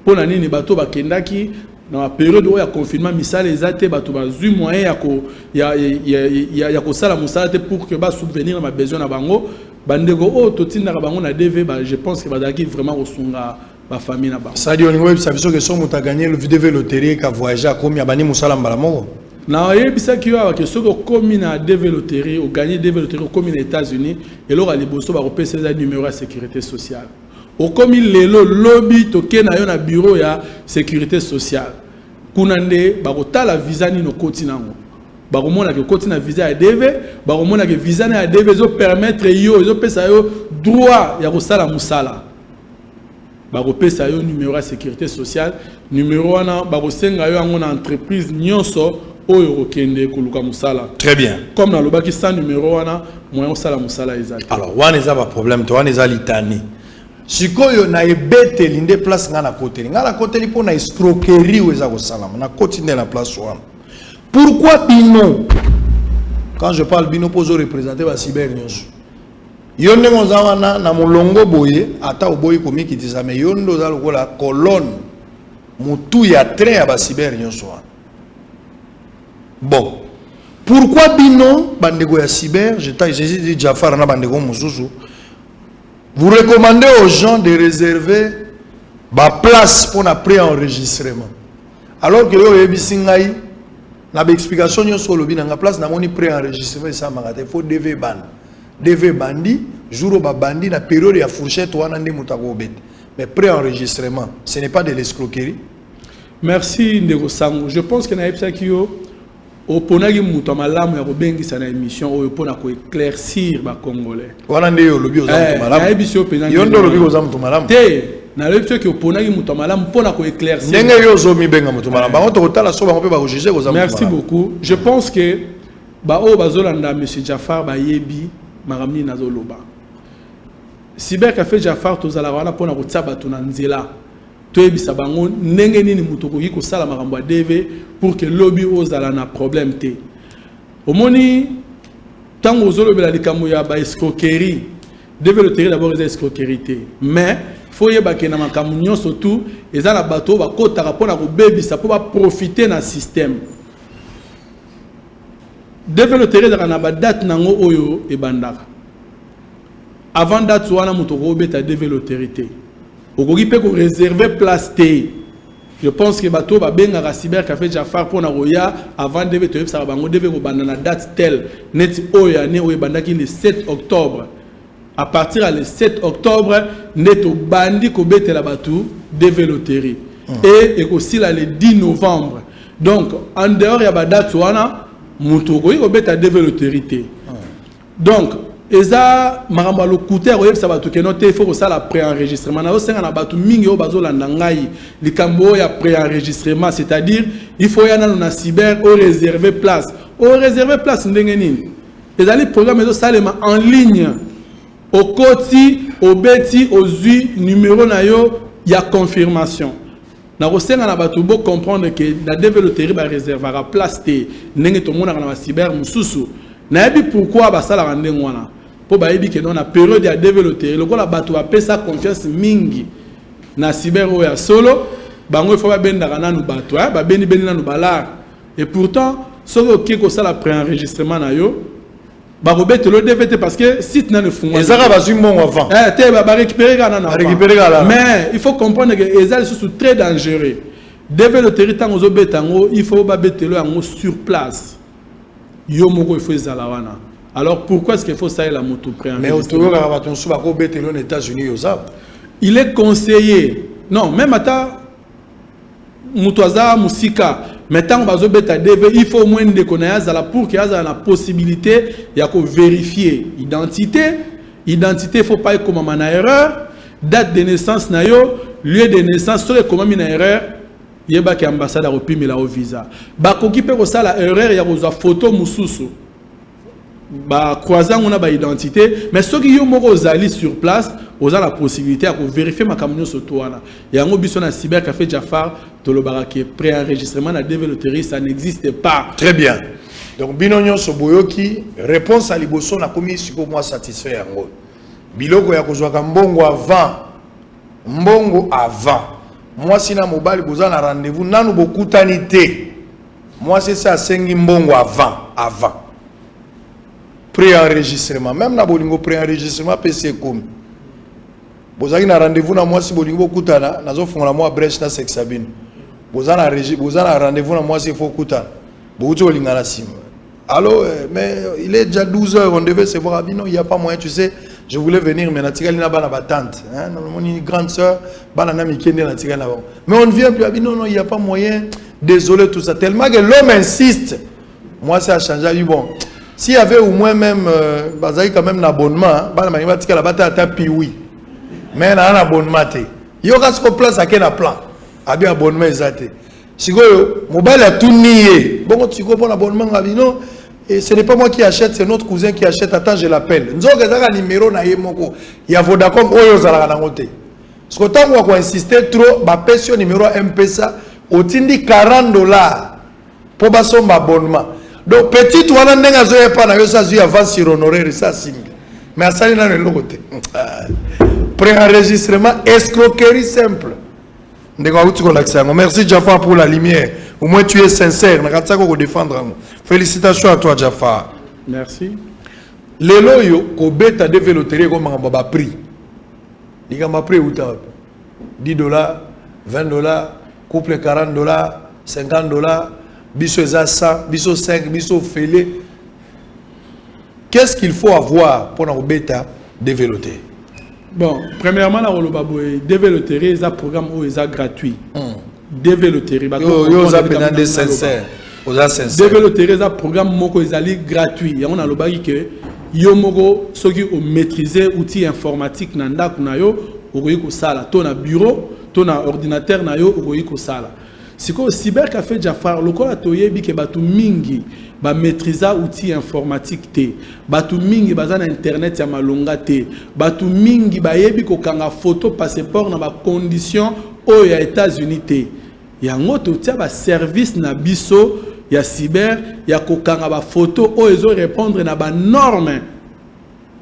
Pour na nini bato ba kenda ki dans la période où il y a confinement misala ezate bato ba zu moyen ya ko sala musala te pour que ba subvenir ma besoin na bango bandeko oh totinda ka bango na DV bah je pense que badaki vraiment osunga ba famille na ba. Ça dit au niveau ça biso que son muta gagner le DV loterie ka voyager comme ya bani musala mbala moko. Na yebisa ki wa ke soko komi na DV loterie ou gagner DV loterie komi na États-Unis et là les bosso ba repérer ces numéro de sécurité sociale. Au komi lelo lobby toke na yo na bureau ya sécurité sociale. Kunande ba kotala visa ni no kontinango. Ba komona ke kontina visa ya DV, ba komona ke visa na ya DV zo permettre yo zo pesa yo droit ya ko sala musala. Ba repérer yo numéro de sécurité sociale, numéro wana ba ko senga yo ngona entreprise nyonso. Très bien. Comme dans le bas qui sans numéro, on a moyen de musala exact. Alors, on a un problème, on a un litanie. Si on a bête l'inde place na côté, na côté pour na escroquerie ou ezako salam, na continuer la place one. Pourquoi bino? Quand je parle bino pour représenter la cyber news. Yonde mozawana na molongo boye ata oboye komi kitisa me yondo za la colonne mutu ya train ya ba cyber news one. Bon, pourquoi bino bandego ya cyber, j'ai dit Jafar na bandego mususu. Vous recommandez aux gens de réserver ba place pour la pré-enregistrement. Alors que yo yebisingai na ba explication yo solo bina nga place na moni pré-enregistrement ça magate faut DV band. DV bandi jour ba bandi na période ya fourchette wana ndi mutako bet. Mais pré-enregistrement, ce n'est pas de l'escroquerie. Merci Ndego Sango. Je pense que na epsa kiyo au ponagi muto malamu ya kobengi sana émission oyo pona ko éclaircir ba congolais. Wana nde yo lobi ozamu malamu. Na émission penanga. Yondo lobi ozamu malamu. Te na lepso ke ponagi muto malamu pona ko éclaircir. Ndenge yo zo mi benga muto malamu. Ba to kotala so ba ko pe ba ko juger ozamu. Merci beaucoup. Je pense que ba o bazolanda monsieur Jafar ba yebi maramni nazoloba. Cyber café Jafar tozala wana pona ko tsaba tuna nzela. Toyebisa bango ndenge nini muto koki ko sala makambo ya DV pour que lobby ozala na problème te. Omoni tango ozolobela likambo ya ba escroquerie. DV loterie d'abord les escroquerie. Mais faut yeba ke na makambo nyonso tout ezala bato ba kotaka pona ko bebisa po ba profiter na système. DV loterie da na ba date nango oyo e bandaka. Avant date wana muto ko beta DV loterie te. Okoki pe ko réserver place te. Je pense que bato ba benga ka cyber café Jafar pour na roya avant de te ça bango devait ko banda na date telle net oya ne oya bandaki le 7 octobre. À partir le 7 octobre neto bandi ko betela bato devait loterie. Et aussi là le 10 novembre. Donc en dehors ya ba date wana muto ko beta devait loterie te. Donc eza maramba lokuter oyebisa bato ke note il faut que ça la pré-enregistrement na osenga na bato mingi o bazolanda ngai likambo ya pré-enregistrement c'est-à-dire il faut yana na cyber o réserver place ndenge nini ezali programme ezo salema en ligne au koti au beti au zui numéro na yo ya confirmation na osenga na bato bo comprendre que la développerie ba réserver la place te ndenge to mona na cyber mususu na yebi pourquoi ba sala ndenge wana pour baïbi que dans la période de développer le la bateau a payé sa confiance mingi na cyber ou ya solo bango il faut pas benda kana nu bateau ba beni na nu balar et pourtant ce qui est ça la pré-enregistrement na yo ba robete le DVT parce que site na ne font les arabes azum bon avant te ba récupérer kana na mais il faut comprendre que les arabes sont très dangereux développer tant aux betango il faut ba betelo yango sur place yo moko il faut zalawana. Alors pourquoi est-ce qu'il faut ça et la moto pré-enregistrement? Mais aux États-Unis, il est conseillé. Non, même à ta Mutuaza Musika, Maintenant, il faut au moins pour qu'il y ait la possibilité de vérifier l'identité. L'identité, il ne faut pas comme une erreur. Date de naissance, lieu de naissance, sur comme une erreur. Il y a une ambassade à repimer la visa. Bakoki peut ça la erreur, il y a une photo mususu. Croisant on a ba identité, mais ceux qui sont allés sur place, ils ont la possibilité de vérifier ma camion sur toi. Il y a un biso na cybercafé Jafar, to le baraki pré-enregistrement na développerie, ça n'existe pas. Très bien. Donc binonyo soboyoki réponse à liboso na komi siko moi satisfait yango. Biloko ya kozwaka mbongo avant. Moi, si na mobile boza na rendez-vous, nanu bokutani te. Moi, c'est ça, sengi mbongo avant. Pré-enregistrement. Même na bolingo pré-enregistrement, PC comme. Boza na rendez-vous na moi si bolingo bokutana, nazo fongola moi brèche na sexabine. Boza na rendez-vous na moi si faut kutana. Bozo bolinga na sim. Allô, mais il est déjà 12 h, on devait se voir. Non, il n'y a pas moyen, tu sais. Je voulais venir, mais Natika pas ma tante. Une grande soeur, mais on ne vient plus. Non, il n'y a pas moyen. Désolé, tout ça. Tellement que l'homme insiste. Moi, ça a changé. Bon, s'il y avait au moins même, quand même un abonnement, oui. Mais il y a un abonnement. Il y aura ce place à quel plan. Il y a un abonnement exact. Si vous mobile a tout nié. Bon, tu comprends l'abonnement, non? Et ce n'est pas moi qui achète, c'est notre cousin qui achète. Attends, je l'appelle. Nous avons un numéro na yemoko. Il y a Vodacom, oyo zala na ngote. Ce que tant qu'on insister trop, ba pension numéro M-Pesa, otindi $40 pour baso abonnement. Donc petit wana ndenga zoye pa na yo sa zu avance sur honoraire ça signe. Mais à ça na le côté. Pré-enregistrement, escroquerie simple. Merci Jafar pour la lumière. Au moins tu es sincère. Félicitations à toi Jafar. Merci. Les loyaux, au bêta développé comme un prix. Il y a un prix $10, $20, couple $40, $50, biso 100, biso 5, biso fêlé. Qu'est-ce qu'il faut avoir pour un bêta développé? Bon, premièrement, la développer un programme où il est gratuit. Développer un programme où il est gratuit. Il y a un lobby que yomogo ceux qui ont maîtrisé l'outil informatique nanda kunayo okoyiko sala ton na bureau ton na ordinateur na yo okoyiko sala. Siko cybercafé Jafar lokola toyebi ke batu mingi ba maîtriser outil informatique te batu mingi baza na internet ya malonga te batu mingi ba yebi ko kanga photo passeport na ba condition o ya États-Unis te yango to tia ba service na biso ya cyber ya ko kanga ba photo o ezo répondre na ba norme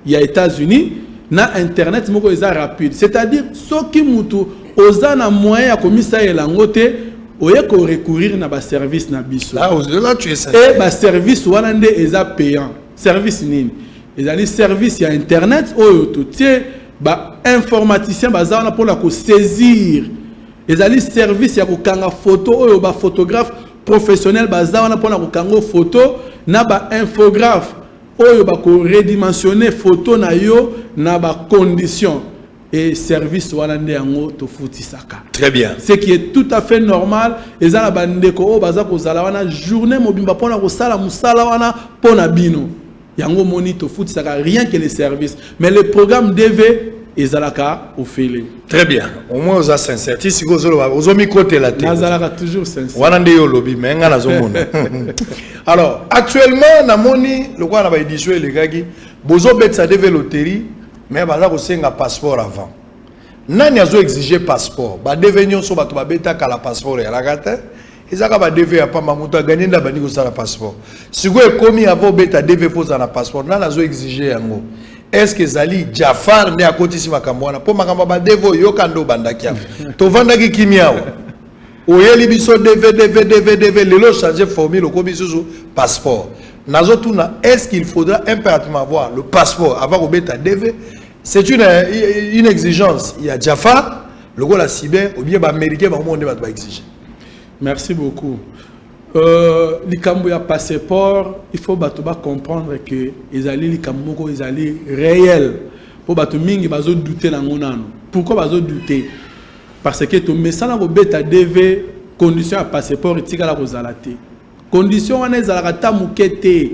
ya États-Unis na internet moko eza rapide, c'est-à-dire soki mutu oza na moyen ya komisa elango te oye ko recourir na ba service na biso. Là tu es sincère. Et ba service wana nde eza payant. Service nini? Ezali service ya internet oyo to tie ba informaticien baza wana pour la ko saisir. Ezali service ya ko kanga photo oyo ba photographe professionnel baza wana pour la ko kanga photo na ba infographe oyo ba ko redimensionner photo na yo na ba condition. Et service walande yango to futisaka. Très bien. Ce qui est tout à fait normal. Et ça la bandeko o baza ko zala wana journée mobimba pona ko sala musala wana pona bino. Yango moni to futisaka rien que les services. Mais le programme DV ezalaka au félé. Très bien. Au moins oza sincère. Ti siko zolo ozo mi côté la tête. Nazalaka toujours sincère. Walande yo lobi mais nga nazo mona. Alors, actuellement na moni le quoi na ba édition les gars bozo betsa DV loterie. Mais baza ko senga passeport avant. Nani azo exiger passeport. Ba devenir so bato ba beta kala passeport ya lakata. Ezaka ba DV ya pamba mutu gagner nda bani ko sala passeport. Siko e komi avant beta DV faut na passeport. Nani azo exiger yango. Est-ce que Zali Jafar ne akotisi makambo wana po makambo ba devo yokando bandaki. To vandaki kimiao. Oyeli biso DV lelo changer formule ko biso passeport. Est-ce qu'il faudra impérativement avoir le passeport avant de mettre DV? C'est une exigence. Il y a Jafar, le gars la cyber, ou bien les Américains va exiger. Merci beaucoup. Les Cambodgiens passeport, il faut comprendre que les alliés les Cambodgiens ils alliés réels. Pour bateau mingi bazo douter na ngonano. Pourquoi bazo douter? Parce que ton message na beta DV condition à passeport etikala kozala te condition wana ezalaka ta moke te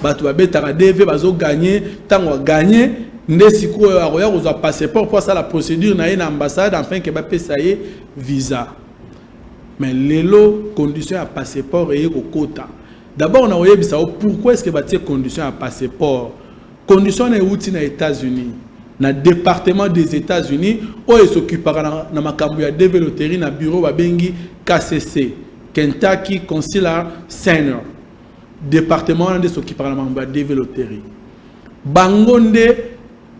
bato babetaka DV bazo gagner tango gagner nde sikoyo akoya kozwa passeport pour ça la procédure na ye na ambassade afin que bapesa ye visa mais lelo condition à passeport et kokota d'abord on a oyebisa pourquoi est-ce que batie condition à passeport condition na euti na États-Unis na département des États-Unis où il s'occupera na makambo ya DV loterie na bureau babengi KCC Kentucky Consular Center département de s'occupera na makambo ya DV loterie bangonde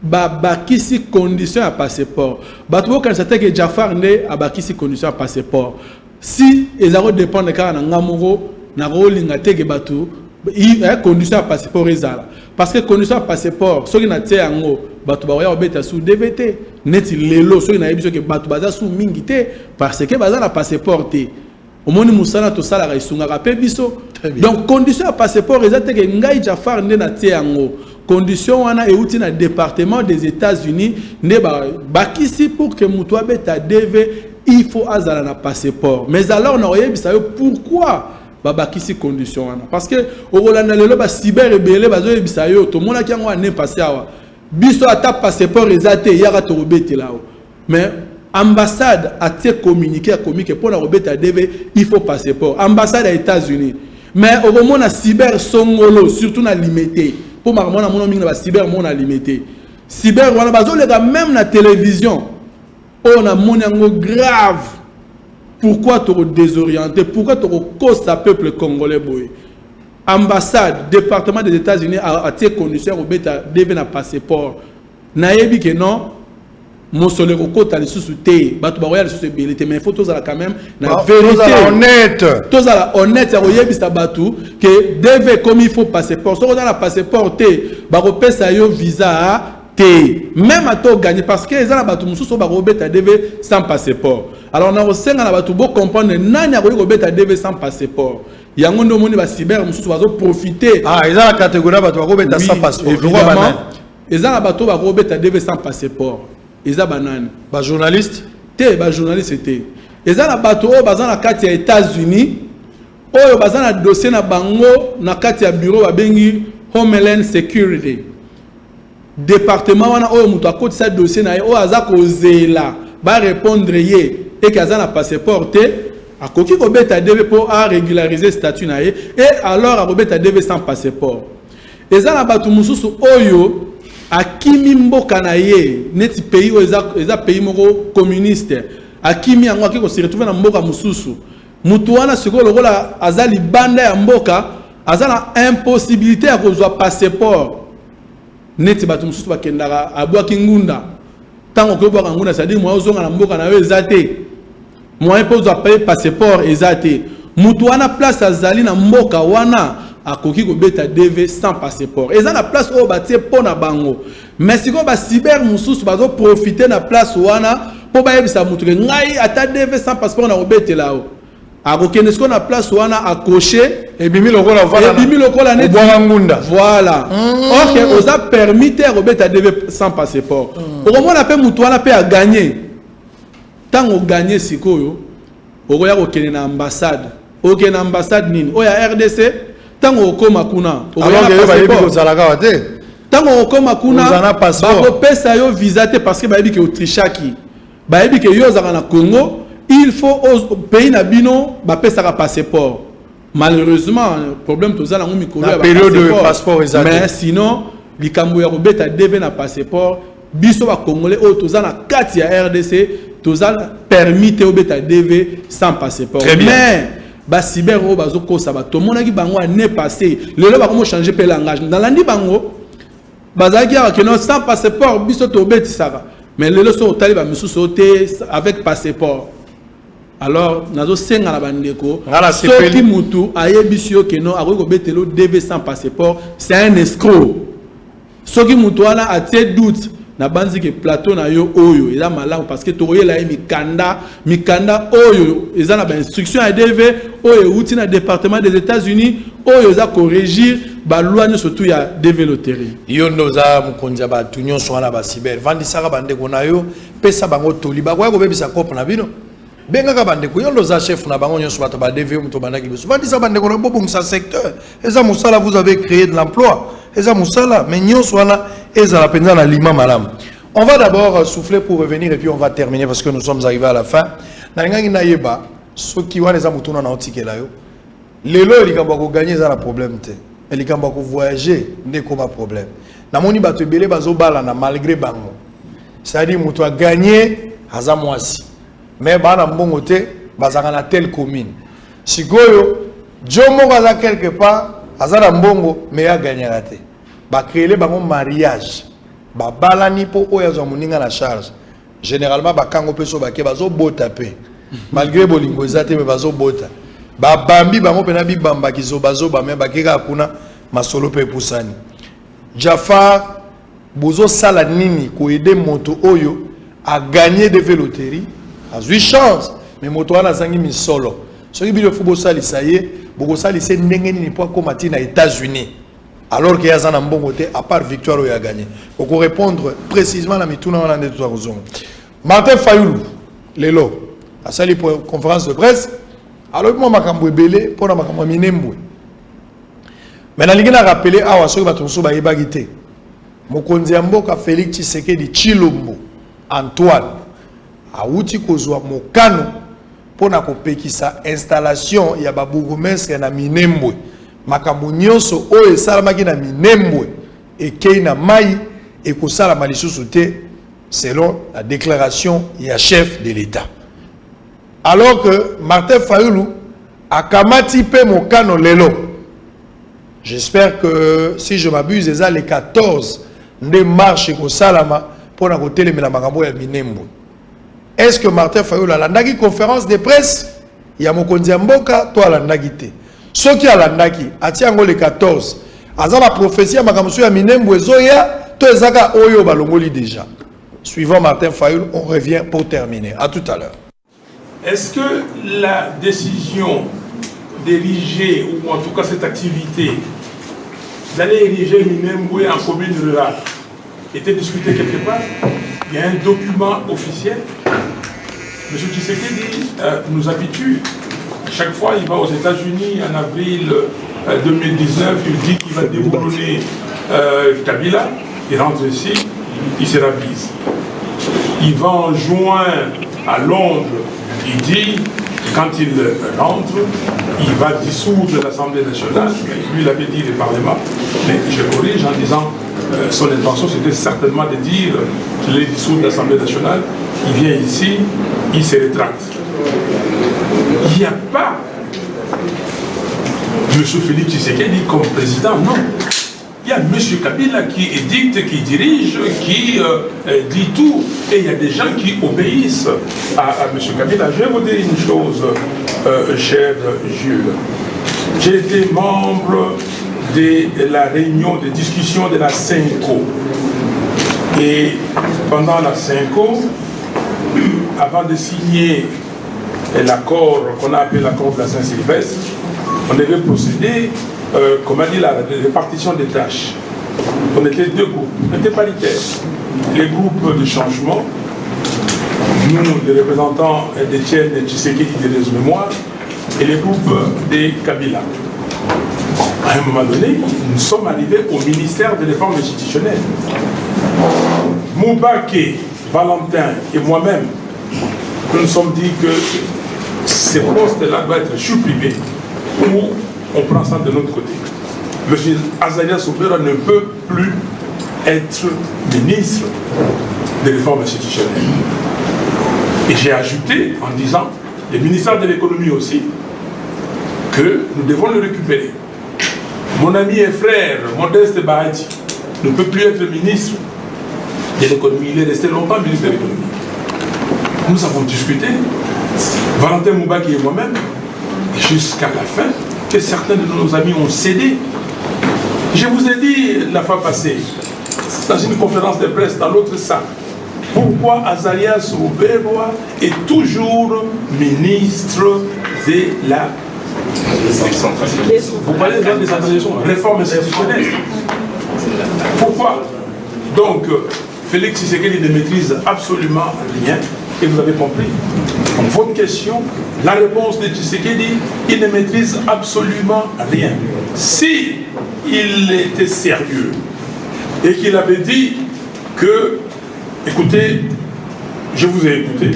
bakisi condition à passeport bato quand ça que Jafar ne abakisi condition à passeport si ezaro dépend de car na ngamoro na rolinga teke bato condition à passeport ezala parce que condition à passeport soki na tie yango bato ba ya obeta sous DVT neti lelo soki na yebiso ke bato baza sous mingi te parce que baza na passeport te omoni musana to sala ka isunga ka pe biso donc condition à passeport ezate ke ngai Jafar nde na tie yango condition wana euti na département des États-Unis ne bakisi pour que mutu abeta DV il faut azala na passeport mais alors on a oyebisa pourquoi babakisi condition wana parce que okolanda lelo ba cyber ebele bazo yebisa yo to mona ki yango ane passé awa biso ata passeport ezate yaka to robete lao mais ambassade a te communiquer pour la robeta DV il faut passeport ambassade aux États-Unis mais okomona cyber songolo surtout na limité pour ma mona mona mingi na cyber mona limité cyber wana bazo lega même na télévision on a mona ngo grave. Pourquoi tu es désorienté? Pourquoi tu cause le peuple congolais? Ambassade, département des États-Unis a tes conditions au bêta devait un passeport. Naïbi que non, mon soleil au côté de sous-souté, batu baroya de sous-abilité, mais il faut tous à la quand même la vérité. Tous à la honnête, à oyebi sa batu que devait comme il faut passeport. Si on a la passeport, baropé sa yo visa. Même à toi gagner parce que les gens qui sont sans passeport. Alors on a aussi comprendre nani a DV sans passeport. Il y a un monde qui cyber profiter. Ah, ils ont la catégorie sans passeport. Ils ont la DV sans passeport. Ils ont banane. Ba journaliste. Ba journaliste c'était. Ils ont la bateau bazan la carte des États-Unis. Oyo bazan la dossier na bango na carte ya bureau ba bengi Homeland Security. Département wana oyo mutu akoti sa dossier na ye oyo aza kozela ba répondre ye et kaza na passeport te akoki kobeta DV pour a régulariser statut na ye et alors akobeta DV sans passeport eza na batu mususu oyo akimi mboka na ye neti pays oyo eza pays moko communiste akimi yango akiko se retrouver na mboka mususu mutu wana siko lokola aza libanda ya mboka aza na impossibilité ya kozwa passeport neti batu mususu bakendaka abwaki ngunda tango ko bwaka ngunda c'est-à-dire moi ozonga na mboka na yo ezate moi pose a payer passeport ezate mutu wana place azali na mboka wana akoki ko beta DV sans passeport eza na place o batie pona bango mais siko ba cyber mususu bazo profiter na place wana po ba yebisa mutu ke ngai ata DV sans passeport na obete lao akokende siko na place wana accroché et bimi lokola neti voilà OK oza permis robeta DV sans passeport okomona pe mutu wana pe a gagner tango gagner sikoyo okoya kokende na ambassade OK na ambassade nini oya RDC tango okoma kuna okoya na passeport tango okoma kuna bakopesa yo visa te parce que bayebi ke autrichaki bayebi ke yo ozaka na Congo il faut au pays nabino bapesa ka passeport malheureusement problème toza na mikolo ya période de passeport exact mais sinon likambo ya robeta DV na passeport biso ba congolais o toza na kati ya RDC toza permis te obeta DV sans passeport mais ba cyber o bazo kosa ba to monaki bango année passée lelo ba comment changer pe langage dans l'andi bango bazaki ya que non sans passeport biso to obeti saka mais lelo so tali ba misusu te avec passeport. Alors, nazo senga la bandeko. Soki mutu ayebisio que non akoki kobetelo DV sans passeport, c'est un escroc. Soki mutu wana a tes doutes na banzi ke plateau na yo oyo eza malamu parce que toye la mikanda oyo eza na ba instruction à DV oyo uti na département des États-Unis oyo za corrigir ba loi surtout ya DV loterie. Yo ndoza mukonza ba tunyo so na ba cyber. Vandisaka bandeko na yo pesa bango toli ba kwa ko bebisa kopo na bino. Benga bandeko yo loza chef na bango nyonso bato ba DV muto banaki biso. Ba disa bandeko na bobo sa secteur. Eza musala vous avez créé de l'emploi. Eza musala mais nyonso wana eza la penza na lima malam. On va d'abord souffler pour revenir et puis on va terminer parce que nous sommes arrivés à la fin. Na ngangi na yeba so ki wana eza mutuna na otikela yo. Lelo likamba ko gagner za la problème te. Likamba ko voyager ndeko ba problème. Na moni bato ebele bazo bala na malgré bango. C'est-à-dire muto a gagné aza mwasi. Mais bana mbongo te bazaka na telle commune. Sikoyo Jomo baza quelque part azana mbongo mais a gagné raté. Ba créer bango mariage. Ba balani po oya zo muninga na charge. Généralement ba kango peso ba ke bazo bota pe. Malgré bolingo ezate mais bazo bota. Ba bambi bango pena bi bamba kizo bazo ba me ba keka kuna masolo pe pusani. Jafar bozo sala nini ko aider moto oyo a gagner des véloteries. A 8 chances, mais moto wana zangi misolo. Ce qui bile football sali ça y est, boko sali c'est ndenge ni po ko matina États-Unis. Alors qu'il y a un bon côté à part victoire où il a gagné. Pour répondre précisément à la mituna wana de tout raison. Martin Fayoulou, lelo, a sali pour conférence de presse. Alors moi makambo belé pour na makambo minembwe. Mais na lingina rappeler awa soki batonso ba yebagité. Mokonzi ya mboka Félix Tshisekedi Tshilombo Antoine auti kozwa mokano pona kopekisa installation ya babourgmestre na Minembwe makambo nyonso oyo esalamaki na Minembwe ekei na mai ekosalama lisusu te selon la déclaration ya chef de l'État. Alors que Martin Fayoulou akamati pe mokano lelo. J'espère que si je m'abuse eza les 14 nde marche ekosalama pona kotelemela makambo ya Minembwe. Est-ce que Martin Fayoulou a landaki conférence de presse? Il y a Mokonzi Mboka, toi landaki te. Ce qui a landaki, atiango le 14. Azama prophétie à Makamusu ya Minembwe Zoya, to ezaka oyo balongoli déjà. Suivant Martin Fayoulou, on revient pour terminer. À tout à l'heure. Est-ce que la décision d'ériger, ou en tout cas cette activité, d'aller ériger Minembwe en commune rurale, était discutée quelque part? Il y a un document officiel. M. Tshisekedi nous habitue. Chaque fois, il va aux États-Unis en avril 2019. Il dit qu'il va déboulonner Kabila. Il rentre ici, il se ravise. Il va en juin à Londres. Il dit, quand il rentre, il va dissoudre l'Assemblée nationale. Lui, il avait dit le Parlement. Mais je corrige en disant son intention, c'était certainement de dire qu'il est dissoudre l'Assemblée nationale. Il vient ici, il se rétracte. Il n'y a pas M. Félix Tshisekedi comme président, non. Il y a M. Kabila qui édicte, qui dirige, qui dit tout. Et il y a des gens qui obéissent à M. Kabila. Je vais vous dire une chose, cher Jules. J'ai été membre de la réunion de discussion de la CENCO. Et pendant la CENCO, avant de signer l'accord qu'on a appelé l'accord de la Saint-Sylvestre, on devait procéder, comme a dit la répartition des tâches. On était deux groupes, on était paritaires. Les groupes de changement, nous, les représentants d'Étienne Tshisekedi de mémoire, et les groupes des Kabila. À un moment donné, nous sommes arrivés au ministère des réformes institutionnelles. Moubake, Valentin et moi-même, nous nous sommes dit que ces postes-là doivent être supprimés ou on prend ça de notre côté. M. Azalia Soubera ne peut plus être ministre des réformes institutionnelles. Et j'ai ajouté en disant, le ministère de l'économie aussi, que nous devons le récupérer. Mon ami et frère, Modeste Bahati, ne peut plus être ministre de l'économie. Il est resté longtemps ministre de l'économie. Nous avons discuté, Valentin Moubaki et moi-même, jusqu'à la fin, que certains de nos amis ont cédé. Je vous ai dit la fois passée, dans une conférence de presse dans l'autre salle, pourquoi Azarias Rouberoa est toujours ministre de la Vous parlez de la décentralisation, réforme institutionnelle. Pourquoi? Donc, Félix Tshisekedi ne maîtrise absolument rien, et vous avez compris. Donc, votre question, la réponse de Tshisekedi, il ne maîtrise absolument rien. Si il était sérieux et qu'il avait dit que, écoutez, je vous ai écouté,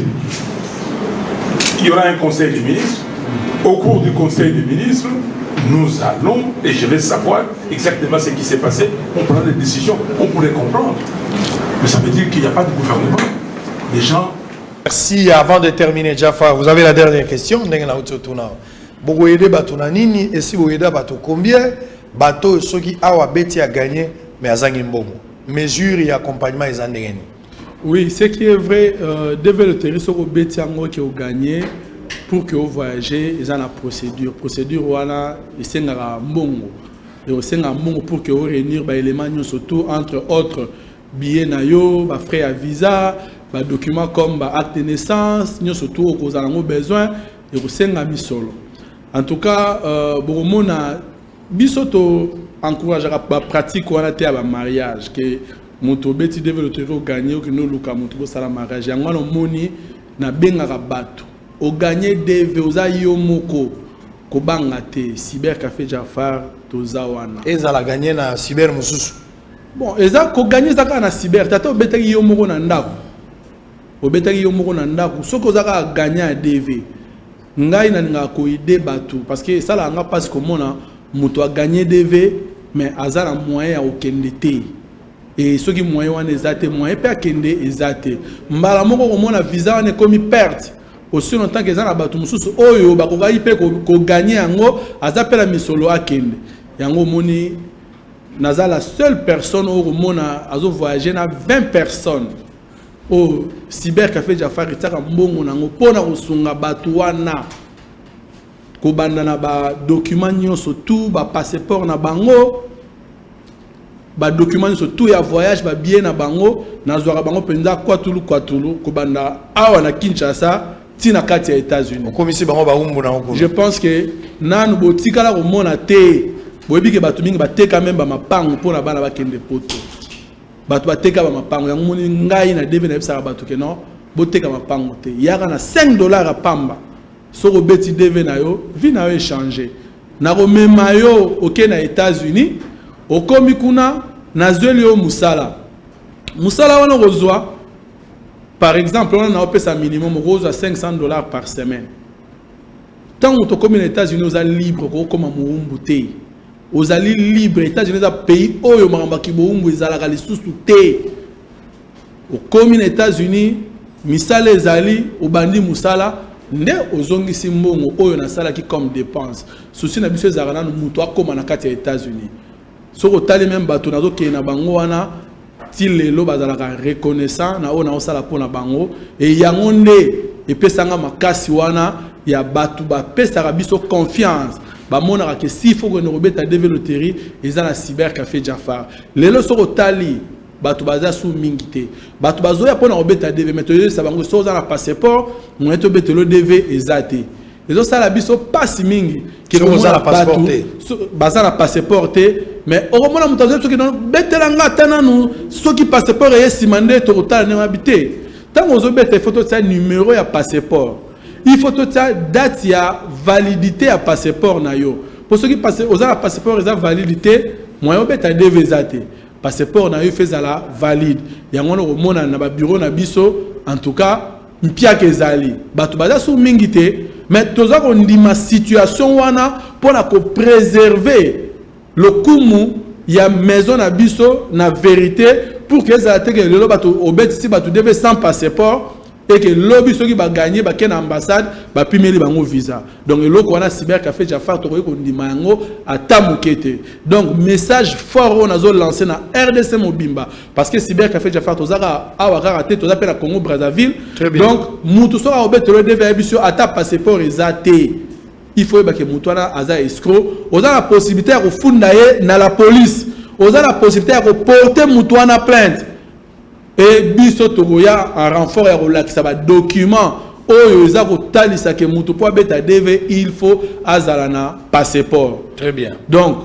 il y aura un conseil des ministres, au cours du conseil des ministres, nous allons, et je vais savoir exactement ce qui s'est passé, on prend des décisions, on pourrait comprendre. Mais ça veut dire qu'il n'y a pas de gouvernement. Les gens... Merci. Avant de terminer, Jafar, vous avez la dernière question. Vous aidez Batuna Nini, et si vous aidez Bato combien, Bato, ceux qui ont gagné, mais à Zangimbom. Mesures et accompagnement, ils ont gagné. Oui, ce qui est vrai, développer les gens qui ont gagné, pour que vous voyagez, ils ont la procédure. Procédure, voilà, ils sont à Mbongo. Et aussi à Mbongo pour que vous réunir des éléments, surtout entre autres, billets nayo, frais à visa, documents comme acte de naissance, surtout aux avez besoin, et aussi à Misolo. En tout cas, bon, bisoto encourage la pratique ou à mariage que moto beti développer gagner que nous luka moto sala mariage. Yango no moni na benga bato. Au gagner DV oza yomoko ko banga te cyber café Jafar toza wana. Eza la gagner na cyber mususu. Bon, eza ko gagner zaka na cyber tata obetaki yomoko na ndako. Obetaki yomoko na ndako soko zaka gagner DV. Ngai na nga ko ide bato parce que ça la nga passe comment na moto a gagné DV mais azala moyen au kendete. Et ceux qui moyen wana ezate moyen pe akende ezate. Mbala moko ko mona visa wana komi perte. Aussi longtemps que ça na bato mususu oyo bakokai pe ko gagner yango azapela misolo akende. Yango moni naza la seule personne au mona azo voyager na 20 personnes. Au cyber café Jafar itaka mbongo nango pona kosunga bato wana ko banda na ba document nyonso tout ba passeport na bango ba document nyonso tout ya voyage ba billet na bango na zwaka bango penza kwatulu ko banda awa na Kinshasa tina kati ya États-Unis. Komisi bango ba umbu na oko. Je pense que nanu botikala ko mona te boyebi ke bato mingi bateka même ba mapango pona bana bakende poto. Bato bateka ba mapango yango moni ngai na debe na bisa bato ke non boteka mapango te yaka na $5 a pamba soko beti deve na yo vi na yo échanger na komema yo oke na États-Unis okomi kuna na zweli yo musala wana kozwa par exemple on a opesa minimum kozwa $500 par semaine tant que okomi na États-Unis oza libre kokoma muumbu te ozali libre États-Unis za pays oyo makamba ki boumbu ezalaka lisusu te okomi na États-Unis misala ezali obandi musala nde ozongisi mbongo oyo na sala ki comme dépense souci na biso ezalaka nanu mutu akoma na kati ya États-Unis soko tali même bato nazo ke na bango wana ti lelo bazalaka reconnaissant na ona osala pona bango e yango nde epesanga makasi wana ya bato bapesaka biso confiance bamonaka ke si faut que nous robeta développer eza na cyber café Jafar lelo soko tali bato baza sous mingi te bato bazoya pona robeta DV méthode ça bango so za na passeport mon to betelo DV ezate ezo sala biso passe mingi ke ko za na passeport baza na passeport mais au moment où tu as betela ngata nanu soki passeport e simande to tala ne habité tant ozo beta photo de numéro ya passeport il faut toute ça date ya validité à passeport na yo pour ceux qui passent aux passeport ils ont validité moi on beta DVZate passeport na yo fait la valide yango no mona na ba bureau na biso en tout cas mpia kezali bato baza sou mingité mais toza ko ndima situation wana pour na ko préserver le kumu ya maison na biso na vérité pour que ça te que le bato obeti si bato deve sans passeport et que lobby ceux qui va gagner ba ken ambassade ba pimeli bango visa donc le ko wana cyber café Jafar to ko ndima yango atamukete donc message fort on a lancé na RDC Mobimba parce que cyber café Jafar to zaka awaka raté to zapela Congo Brazzaville donc mutu so obeti le deve bisio ata passeport ezate il faut que mutu wana aza escroc oza la possibilité ya kofunda ye na la police oza la possibilité ya porter mutu wana plainte. Et biso togoya en renfort ya relaxa ba document oyo eza ko talisa ke mutu po beta DV il faut azalana passeport. Très bien. Donc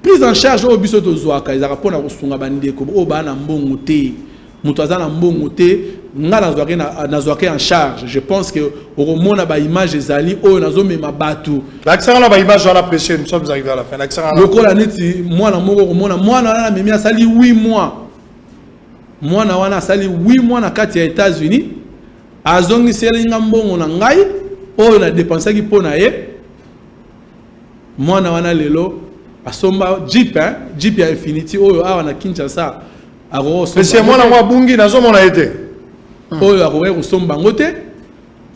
prise en charge o biso tozwaka ezaka pona kosunga bandeko o bana mbongo te moto aza na mbongo te nga nazwaki en charge. Je pense que okomona ba image ezali oyo nazomema bato l'accent na ba image on a apprécié, nous sommes arrivés à la fin. L'accent lokola neti mwana moko okomona mwana wana memi asali 8 mois, mwana wana asali 8 mois na kati ya États-Unis, azongiseli nga mbongo na ngai oyo na dépensaki mpona ye. Mwana wana lelo asomba Jeep ya Infinity oyo awa na Kinshasa akosomba. C'est mwana mwa bungi nazomona ete oyo akoki kosomba yango te,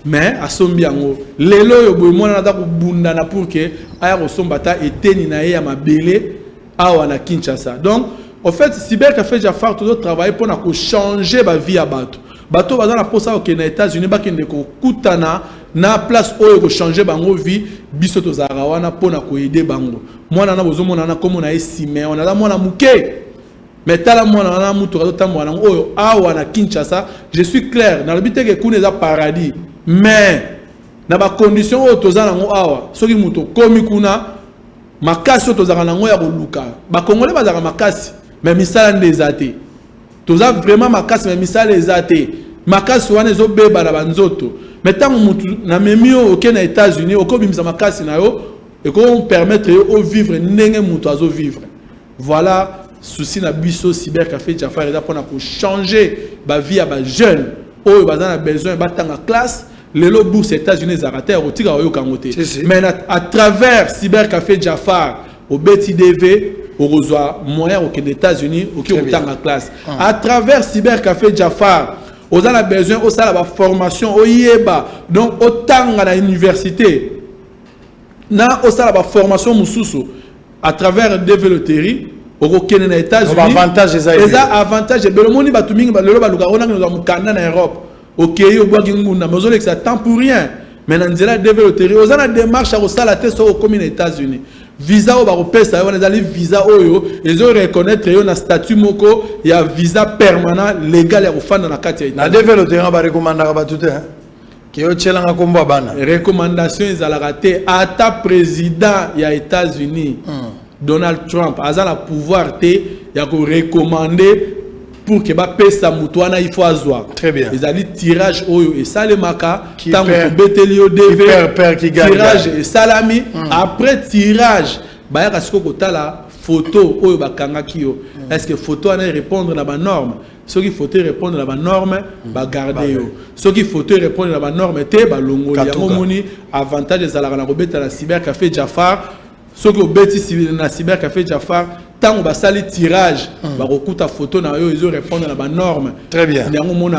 mais asombi yango lelo oyo boye mwana aza kobundana pour que aya kosomba ta eteni na ye ya mabele awa na Kinshasa. Donc en fait Cybercafé Jafar toujours travailler pour changer ba vie ya bato. Bato baza na posa okende na États-Unis bakende kokutana na place oyo ko changer bango vie biso tozaka wana pona ko aider bango. Mwana na bozomona na komo na esime on a mwana muke. Mais tala mwana na mutu ka totambo na oyo awa na Kinshasa, je suis clair na lobite ke kuna paradis, mais na ba condition oyo tozana ngo awa soki mutu komi kuna makasi oyo tozaka nango ya koluka ba congolais bazaka makasi mais misala ndezate toza vraiment makasi mais misala ezate makasi wana ezobeba na banzoto. Mais tant mutu na memi oyo ke na États-Unis okobimisa makasi na yo et qu'on permettre yo vivre ndenge mutu azo vivre. Voilà souci na biso Cybercafé Jafar eza pona ko changer ba vie ya ba jeune oyo bazana besoin batanga classe lelo bourse États-Unis zarate otika oyo kangote. Mais à travers Cybercafé Jafar au BTDV au reçoit moyen au États-Unis au qui otanga classe. À travers Cybercafé Jafar aux a besoin au sala ba formation au yeba donc otanga na université na au sala ba formation mususu à travers développerie au Kenya na États-Unis avantage avantage belomoni batumingi balelo baluka ona nous amukanda na Europe OK au bois ngunda mozole que ça temps pour rien mais na nzela développerie aux a démarche au sala te so comme na États-Unis visa au baropesa wana zali visa oyo ezo reconnaître yo na statut moko ya visa permanent légal ya kufanda na kati ya na développerie ba recommandaka ba tout hein ki yo tchelanga kombo bana recommandation ezalaka te ata président ya États-Unis Donald Trump a la pouvoir te ya ko recommander pour que ba pesa mutwana il faut azwa. Très bien. Ils allaient tirage oyo et salemaka tant que betelio DV tirage et salami après tirage ba ya kasiko kotala photo oyo bakanga kiyo. Est-ce que photo ana répondre na ba norme? Ceux qui photo répondre na ba norme ba garder yo. Ceux qui photo répondre na ba norme te ba longoli ya moni avantage ezalaka na kobeta la Cybercafé Jafar. Ceux qui ont bêtis na Cybercafé Jafar, tant on va salir tirage, va recoudre photo na eux, ils ont répondre à la norme. Très bien. Il y a un moment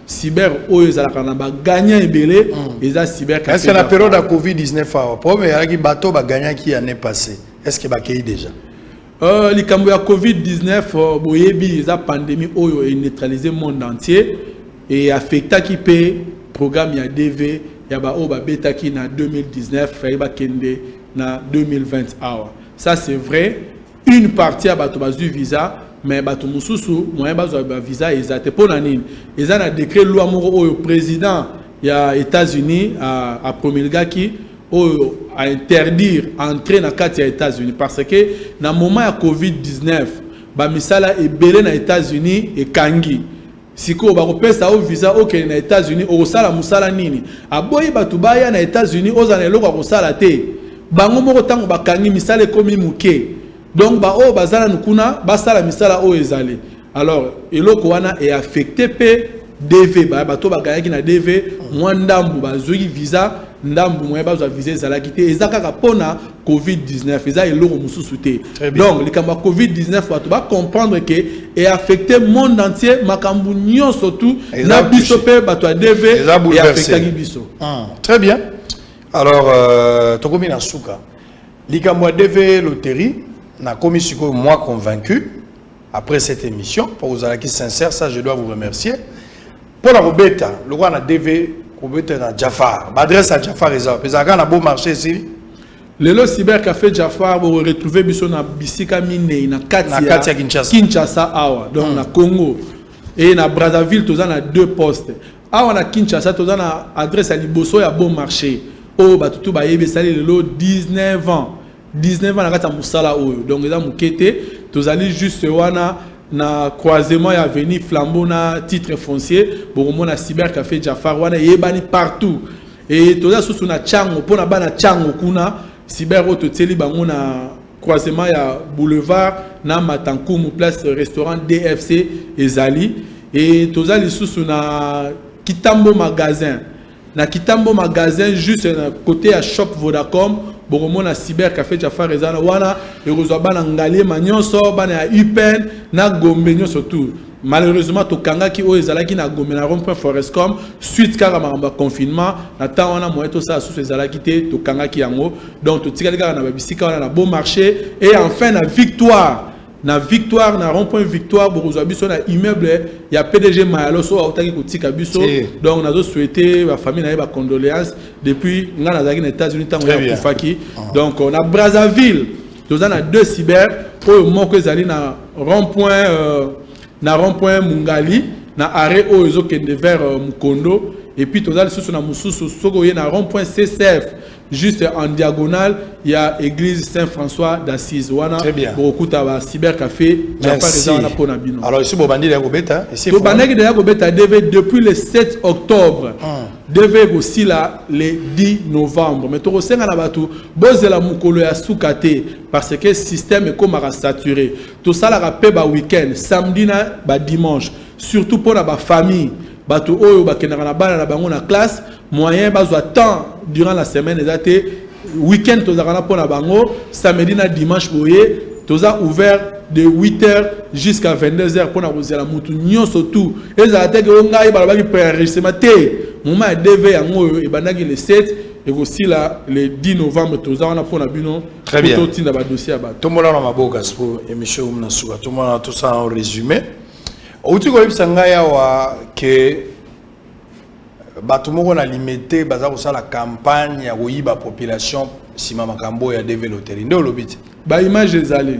cyber, ils ont gagné et belé, ils ont Cybercafé. Est-ce que la période de Covid-19 a problème et qu'il bateau va gagner qui année passée? Est-ce qu'il va gagner déjà? Les Cambodgiens Covid-19, boyebi, la pandémie oyo est neutralisé le monde entier et affecta qui paye programme ya DV, ya ba oba beta qui na 2019, faïba kende na 2020 hours. Ça c'est vrai. Une partie à bato bazu visa, mais bato mususu moyen bazo visa ezate pona nini. Eza na décret loi moko oyo président ya États-Unis a promulgaki oyo a interdire entrer na kati ya États-Unis parce que na moment ya Covid-19 ba misala ebele na États-Unis e kangi. Siko bakopesa o visa okende na États-Unis okosala musala nini. Aboyi bato baya na États-Unis ozana eloko akosala te. Bango moko tango bakangi misala komi muke. Donc ba o bazala nukuna basala misala o ezali. Alors eloko wana est affecté pe DV ba bato bagayaki na DV mwandambu bazui visa ndambu mwe bazwa visa ezalaki te ezaka kapona Covid-19 eza eloko mususu te. Donc likamba Covid-19 bato ba comprendre que est affecté monde entier makambu nyo surtout na biso pe bato a DV et affecté biso. Très bien. Alors tokomi na suka likambo DV loterie na komi siko moi convaincu après cette émission pour vous aller qui sincère ça je dois vous remercier pour la robeta le roi na DV robeta na Jafar m'adresse à Jafar eza pezaka na beau marché ici lelo Cybercafé Jafar vous retrouver biso na bisika mine na kati ya Kinshasa awa donc na Congo et na Brazzaville toza na deux postes awa na Kinshasa toza na adresse à liboso ya beau marché oh batutu ba yebe sali lelo 19 ans na kata musala oyo donc eza mukete tozali juste wana na croisement ya avenue Flambeau na titre foncier bokomo na cybercafé Jafar wana yebani partout et toza susu na chango pona bana chango kuna cyber ototeli bango na croisement ya boulevard na Matankumu place restaurant DFC ezali et toza lisusu na Kitambo magasin juste na côté à shop Vodacom bokomo na cybercafé Jafar ezana wana ekozwa bana ngalier manyonso bana ya UPN na Gombe nyonso tout. Malheureusement tokangaki oyo ezalaki na Gombe na rond-point Forestcom suite kaka makambo confinement na temps wana moyen to ça sous ezalaki te tokangaki yango donc totikali kaka na babisika wana na bon marché et enfin na victoire na rond-point victoire bokozwa biso na immeuble ya PDG Mayalo so autaki kotika biso donc nazo souhaiter ba famille na ba condoléances depuis nga nazaki na États-Unis tango ya kufaki donc on a Brazzaville toza na deux cyber oyo moko ezali na rond-point Mungali na arrêt oyo ezokende vers Mukondo et puis toza lisusu na mususu soko ye na rond-point CCF juste en diagonale il y a église Saint-François d'Assise wana bokuta ba cybercafé merci alors ici bobandi ya kobeta ici bobandi ya kobeta depuis le 7 octobre devait aussi là le 10 novembre mais to senga na batu bozela mukolo ya sukate parce que système est comme saturé tout ça la rappel ba week-end samedi na ba dimanche surtout pour la famille bato oyo bakendaka na bana na bango na classe moyen bazwa temps durant la semaine ezate week-end tozakana pona bango samedi na dimanche boye toza ouvert de 8h jusqu'à 22h pona kozela mutu nyonso tout ezate ke ngai balabaki préenregistrement te moment ya DV yango oyo ebandaki le 7 et aussi là le 10 novembre toza wana pona bino très bien totinda ba dossier ba tomona na maboka pour émission na suka tomona tout ça en résumé outi ko yebisa ngai awa ke bato moko na limité baza kosala campagne ya koyiba population sima makambo ya DV Loterie nde olobiti ba image ezali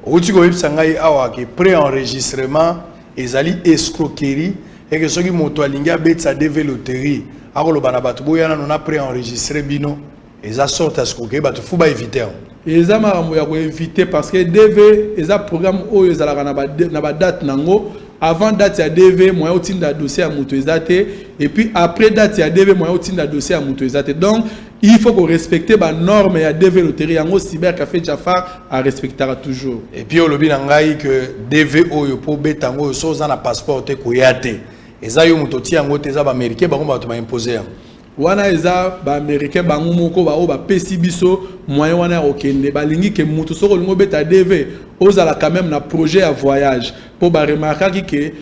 outi ko yebisa ngai awa ke pré-enregistrement ezali escroquerie et que soki moto alingi abetisa DV Loterie akoloba na bato boyana na pré-enregistré bino eza sorte escroquerie bato fu ba éviter eza makambo ya koéviter parce que DV eza programme oyo ezalaka na ba date nango avant date ya DV moyen otinda dossier ya mutu ezate et puis après date ya DV moyen otinda dossier ya mutu ezate donc il faut qu'on respecte ba norme ya DV Loterie yango cybercafé Jafar a respectera toujours et puis olobi na ngai que DV oyo po betango so za na passeport te koyate eza yo mutu ti yango te za ba américain bango ba to ba imposer wana eza ba américain bango moko ba o ba pesi biso moyen wana okende balingi ke mutu soko lingo beta DV ozala quand même na projet ya voyage pour ba remarquer que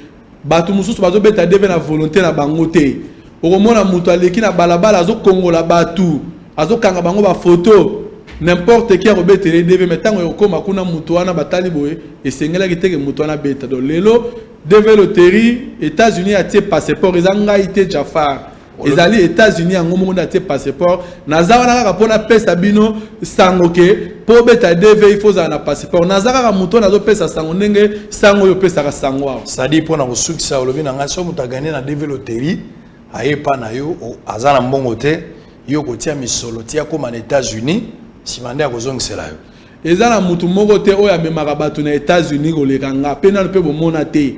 batu mususu bazo beta DV na volonté na bango te okomona mutu aleki na balabala azo kongola batu azo kanga bango ba photo n'importe qui a rebeta DV metango yokoma kuna mutu wana batali boye esengela kiteke mutu wana beta do lelo DV Loterie États-Unis a tie passeport ezanga ite Jafar ezali États-Unis yango mongo na tie passeport naza wana kaka pona pesa bino sango ke po beta DV il faut za na passeport naza kaka muto nazo pesa sango ndenge sango yo pesa ka sango sadi pona kosukisa olobi na ngaso mutagane na DV Loterie ayepa na yo azana mbongo te yo kotia misolo tia koma na États-Unis simande ya kozongisela yo ezana mutu moko te oya memaka bato na États-Unis kolekanga pena pe bomona te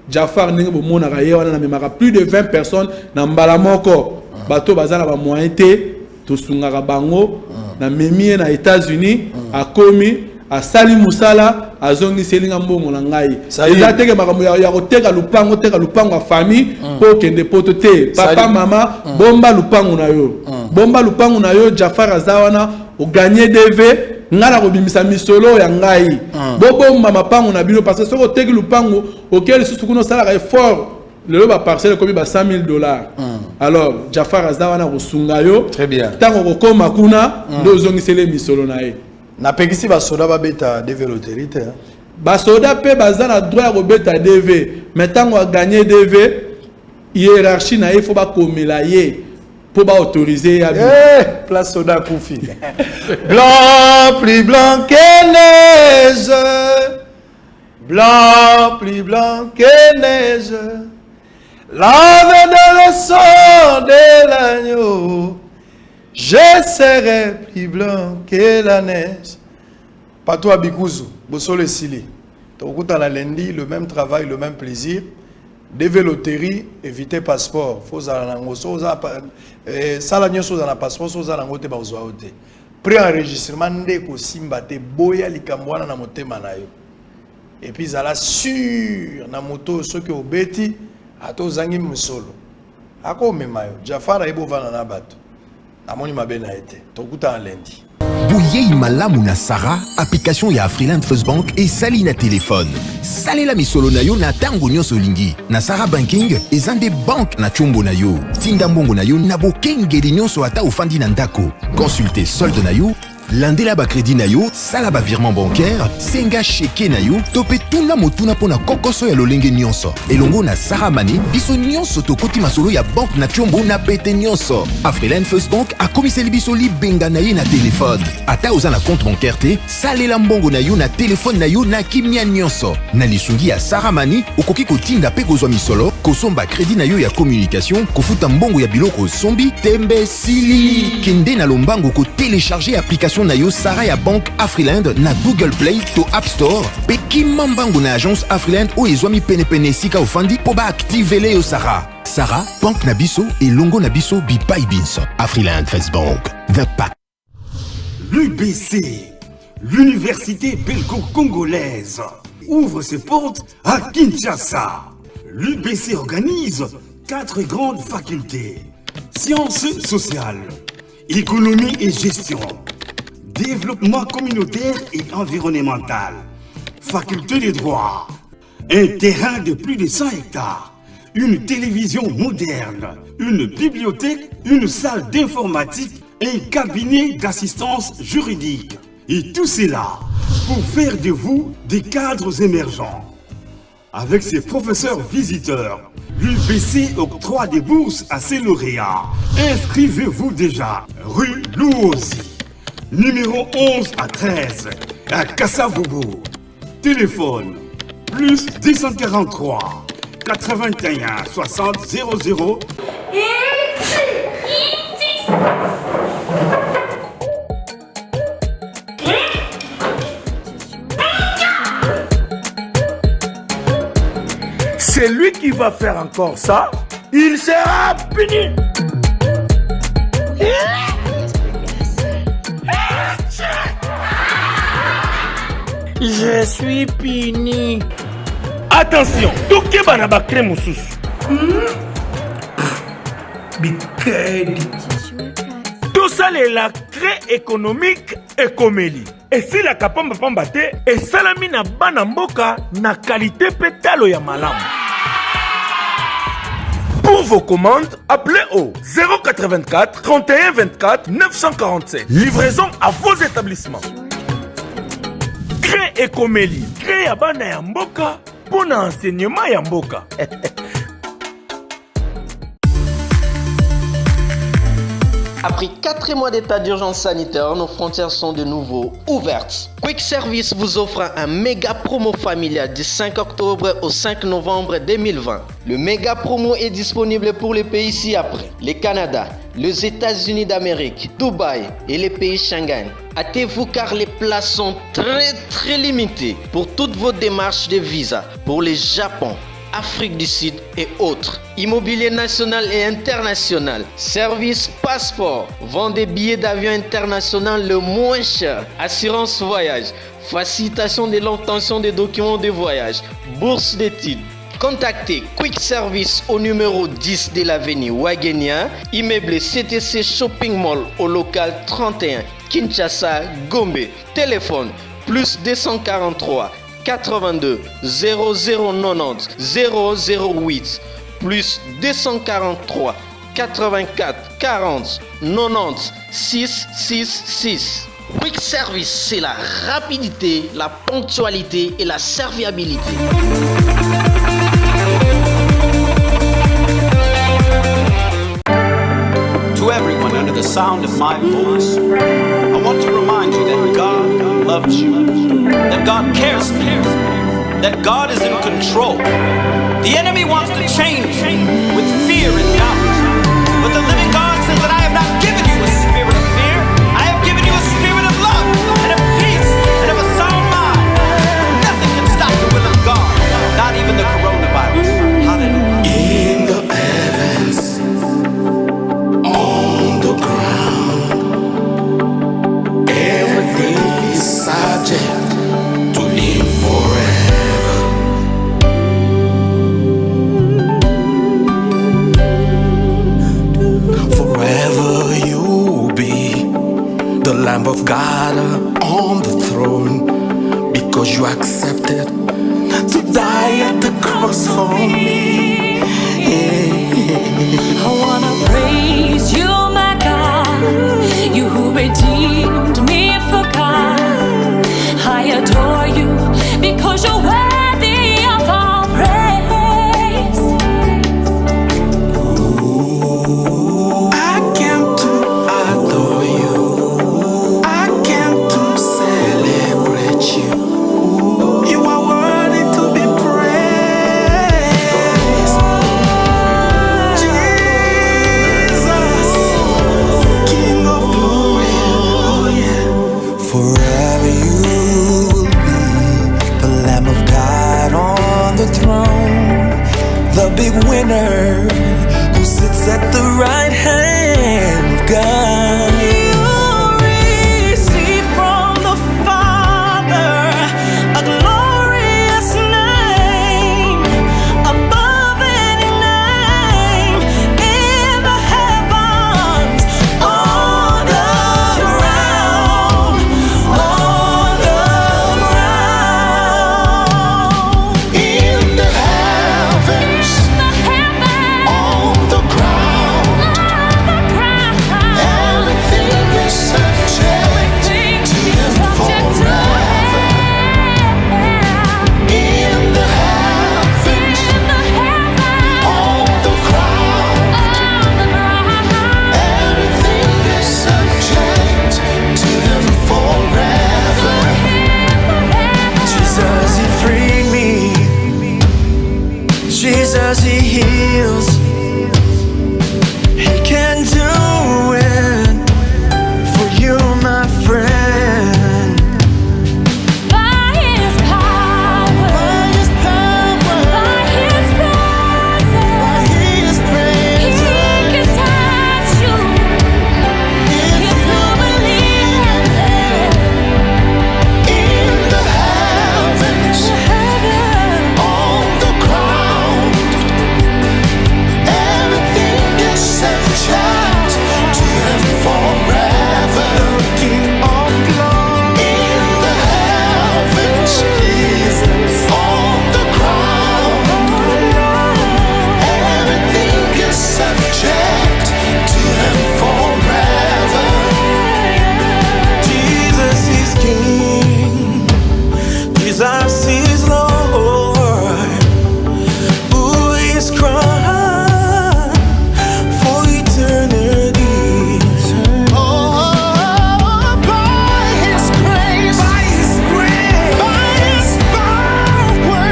Jafar ndenge bomona ka ye wana na memaka plus de 20 personnes na mbala moko bato bazana ba moyen te to sungaka bango na memie na États-Unis akomi asali musala azongi selinga mbongo na ngai eza teke makambo ya koteka lupango a famille po kende poto te papa mama bomba lupango na yo Jafar azawana o gagner DV ngala ko bimisa misolo ya ngai bobomba mapango na bino parce que soko teki lupango okel susu kuno sala ka effort le ba parcelle komi ba $100,000 alors Jafar azawana ko sunga yo très bien tango ko koma kuna ndo zongisele misolo na ye na pekisi ba soda ba beta DV Loterie te ba soda pe bazana droit ko beta DV mais tango a gagner DV hiérarchie na il faut ba komela ye pour ba autoriser ya place soda koufi blanc plus blanc que neige blanc plus blanc que neige lave dans le sang de l'agneau je serai plus blanc que la neige. Pato Abikuzu, Bosole Sili. Tokuta la lundi, le même travail, le même plaisir. DV loterie, éviter passeport. Faut ça la nango, ça la nyoso dans la passeport, ça la nango te baozoa ote. Pré-enregistrement ndeko simba te boya likambwana na motema na yo. Et puis ça la sûr na moto ceux qui obeti ato zangi musolo. Ako memayo, Jafara ebo vana na bato. Amoni mabena ete. Tokuta en lundi. Bouyei malamu na Sarah, application ya Afriland First Bank et sali na téléphone. Salela misolo na yo na tango nyonso lingi. Na Sarah Banking, ezande bank na chombo na yo. Tinda mbongo na yo na bokengeli nyonso ata ofandi na ndako. Consultez solde na yo, landela ba crédit na yo, sala ba virement bancaire, senga cheke na yo, topé tuna motuna pona kokoso ya lolenge nyonso. Elongo na Sarah Money, biso nyonso tokoti masolo ya bank na chombo na pete nyonso. Afriland First Bank a komiseli biso libenga na ye na téléphone. Ata oza na compte bancaire te, salela mbongo na yo na téléphone na yo na kimia nyonso. Na lisungi ya Sarah Money, okoki kotinda pe kozwa misolo, kosomba crédit na yo ya communication, kofuta mbongo ya biloko sombi, tembe sili. Kende na lombango ko télécharger application na yo Sarah ya Bank Afriland na Google Play to App Store. Pe kimambango na agence Afriland o ezwami pene sika ofandi po ba activele yo Sarah. Sarah, Bank na biso et longo na biso bipai binso. Afriland First Bank, the pack. L'UBC, l'Université belgo-congolaise, ouvre ses portes à Kinshasa. L'UBC organise 4 grandes facultés. Sciences sociales, économie et gestion, développement communautaire et environnemental, faculté de droit, un terrain de plus de 100 hectares, une télévision moderne, une bibliothèque, une salle d'informatique, un cabinet d'assistance juridique. Et tout cela pour faire de vous des cadres émergents. Avec ses professeurs visiteurs, l'UBC octroie des bourses à ses lauréats. Inscrivez-vous déjà, rue Louosi, numéro 11 à 13, à Kassavogo. Téléphone, plus 243 81 60 00. Celui qui va faire encore ça, il sera puni. Je suis puni. Attention, tout qui va n'a crème moussous. Tout ça est la crée économique et comédie. Et si la kapamba pambate, et salami na banamboka na qualité pétalo ya malam. Pour vos commandes, appelez au 084 31 24 947. Livraison à vos établissements. Cré et comélie. Cré ya bana ya mboka pour l'enseignement ya mboka. Après 4 mois d'état d'urgence sanitaire, nos frontières sont de nouveau ouvertes. Quick Service vous offre un méga promo familial du 5 octobre au 5 novembre 2020. Le méga promo est disponible pour les pays ci-après: le Canada, les États-Unis d'Amérique, Dubaï et les pays Schengen. Hâtez-vous car les places sont très limitées pour toutes vos démarches de visa pour le Japon, Afrique du Sud et autres. Immobilier national et international, service passeport, vend des billets d'avion international le moins cher, assurance voyage, facilitation de l'obtention des documents de voyage, bourse d'études. Contactez Quick Service au numéro 10 de l'avenue Wagenia, immeuble CTC Shopping Mall au local 31, Kinshasa, Gombe. Téléphone plus 243 82 0090 008 plus 243 84 40 90 666. Quick Service, c'est la rapidité, la ponctualité et la serviabilité. To everyone under the sound of my voice, I want to remind you that God loves you, that God cares for you, that God is in control. The enemy wants to change you with fear and doubt, but the living God says that I have not given you a spirit of fear, I have given you a spirit of love and of peace and of a sound mind. Nothing can stop the will because you accepted to die at the cross for me. I wanna praise you, my God, you who redeemed me for God. I adore you because you're worthy of all praise. I came to adore you. I came to celebrate you. You are worthy to be praised. Jesus, King of glory. Oh, yeah. Forever you will be the Lamb of God on the throne, the big winner who sits at the right hand of God. You receive from the Father a glorious name above any name in the heavens, on the ground, on the ground, in the heavens, on the ground. Everything is subject to Him forever. In the heavens, on the ground, everything is subject to Him forever. Jesus, He freed me. Jesus, He heals. He can do it for you, my friend. By His power, by His presence, He can touch you if you believe it. In the heavens, on the ground, everything is subject to Him forever. King of glory. In the heavens, on the ground, everything is subject to Him forever. Jesus is King. Jesus is Lord. Who is crowned for eternity. By His grace, by His power,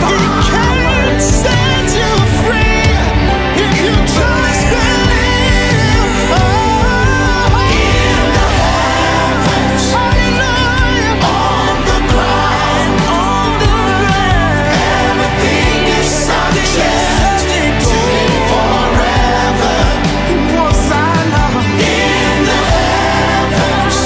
He can set you free if you just believe. In the heavens, on the ground, everything is subject to Him forever. Hosanna. In the heavens,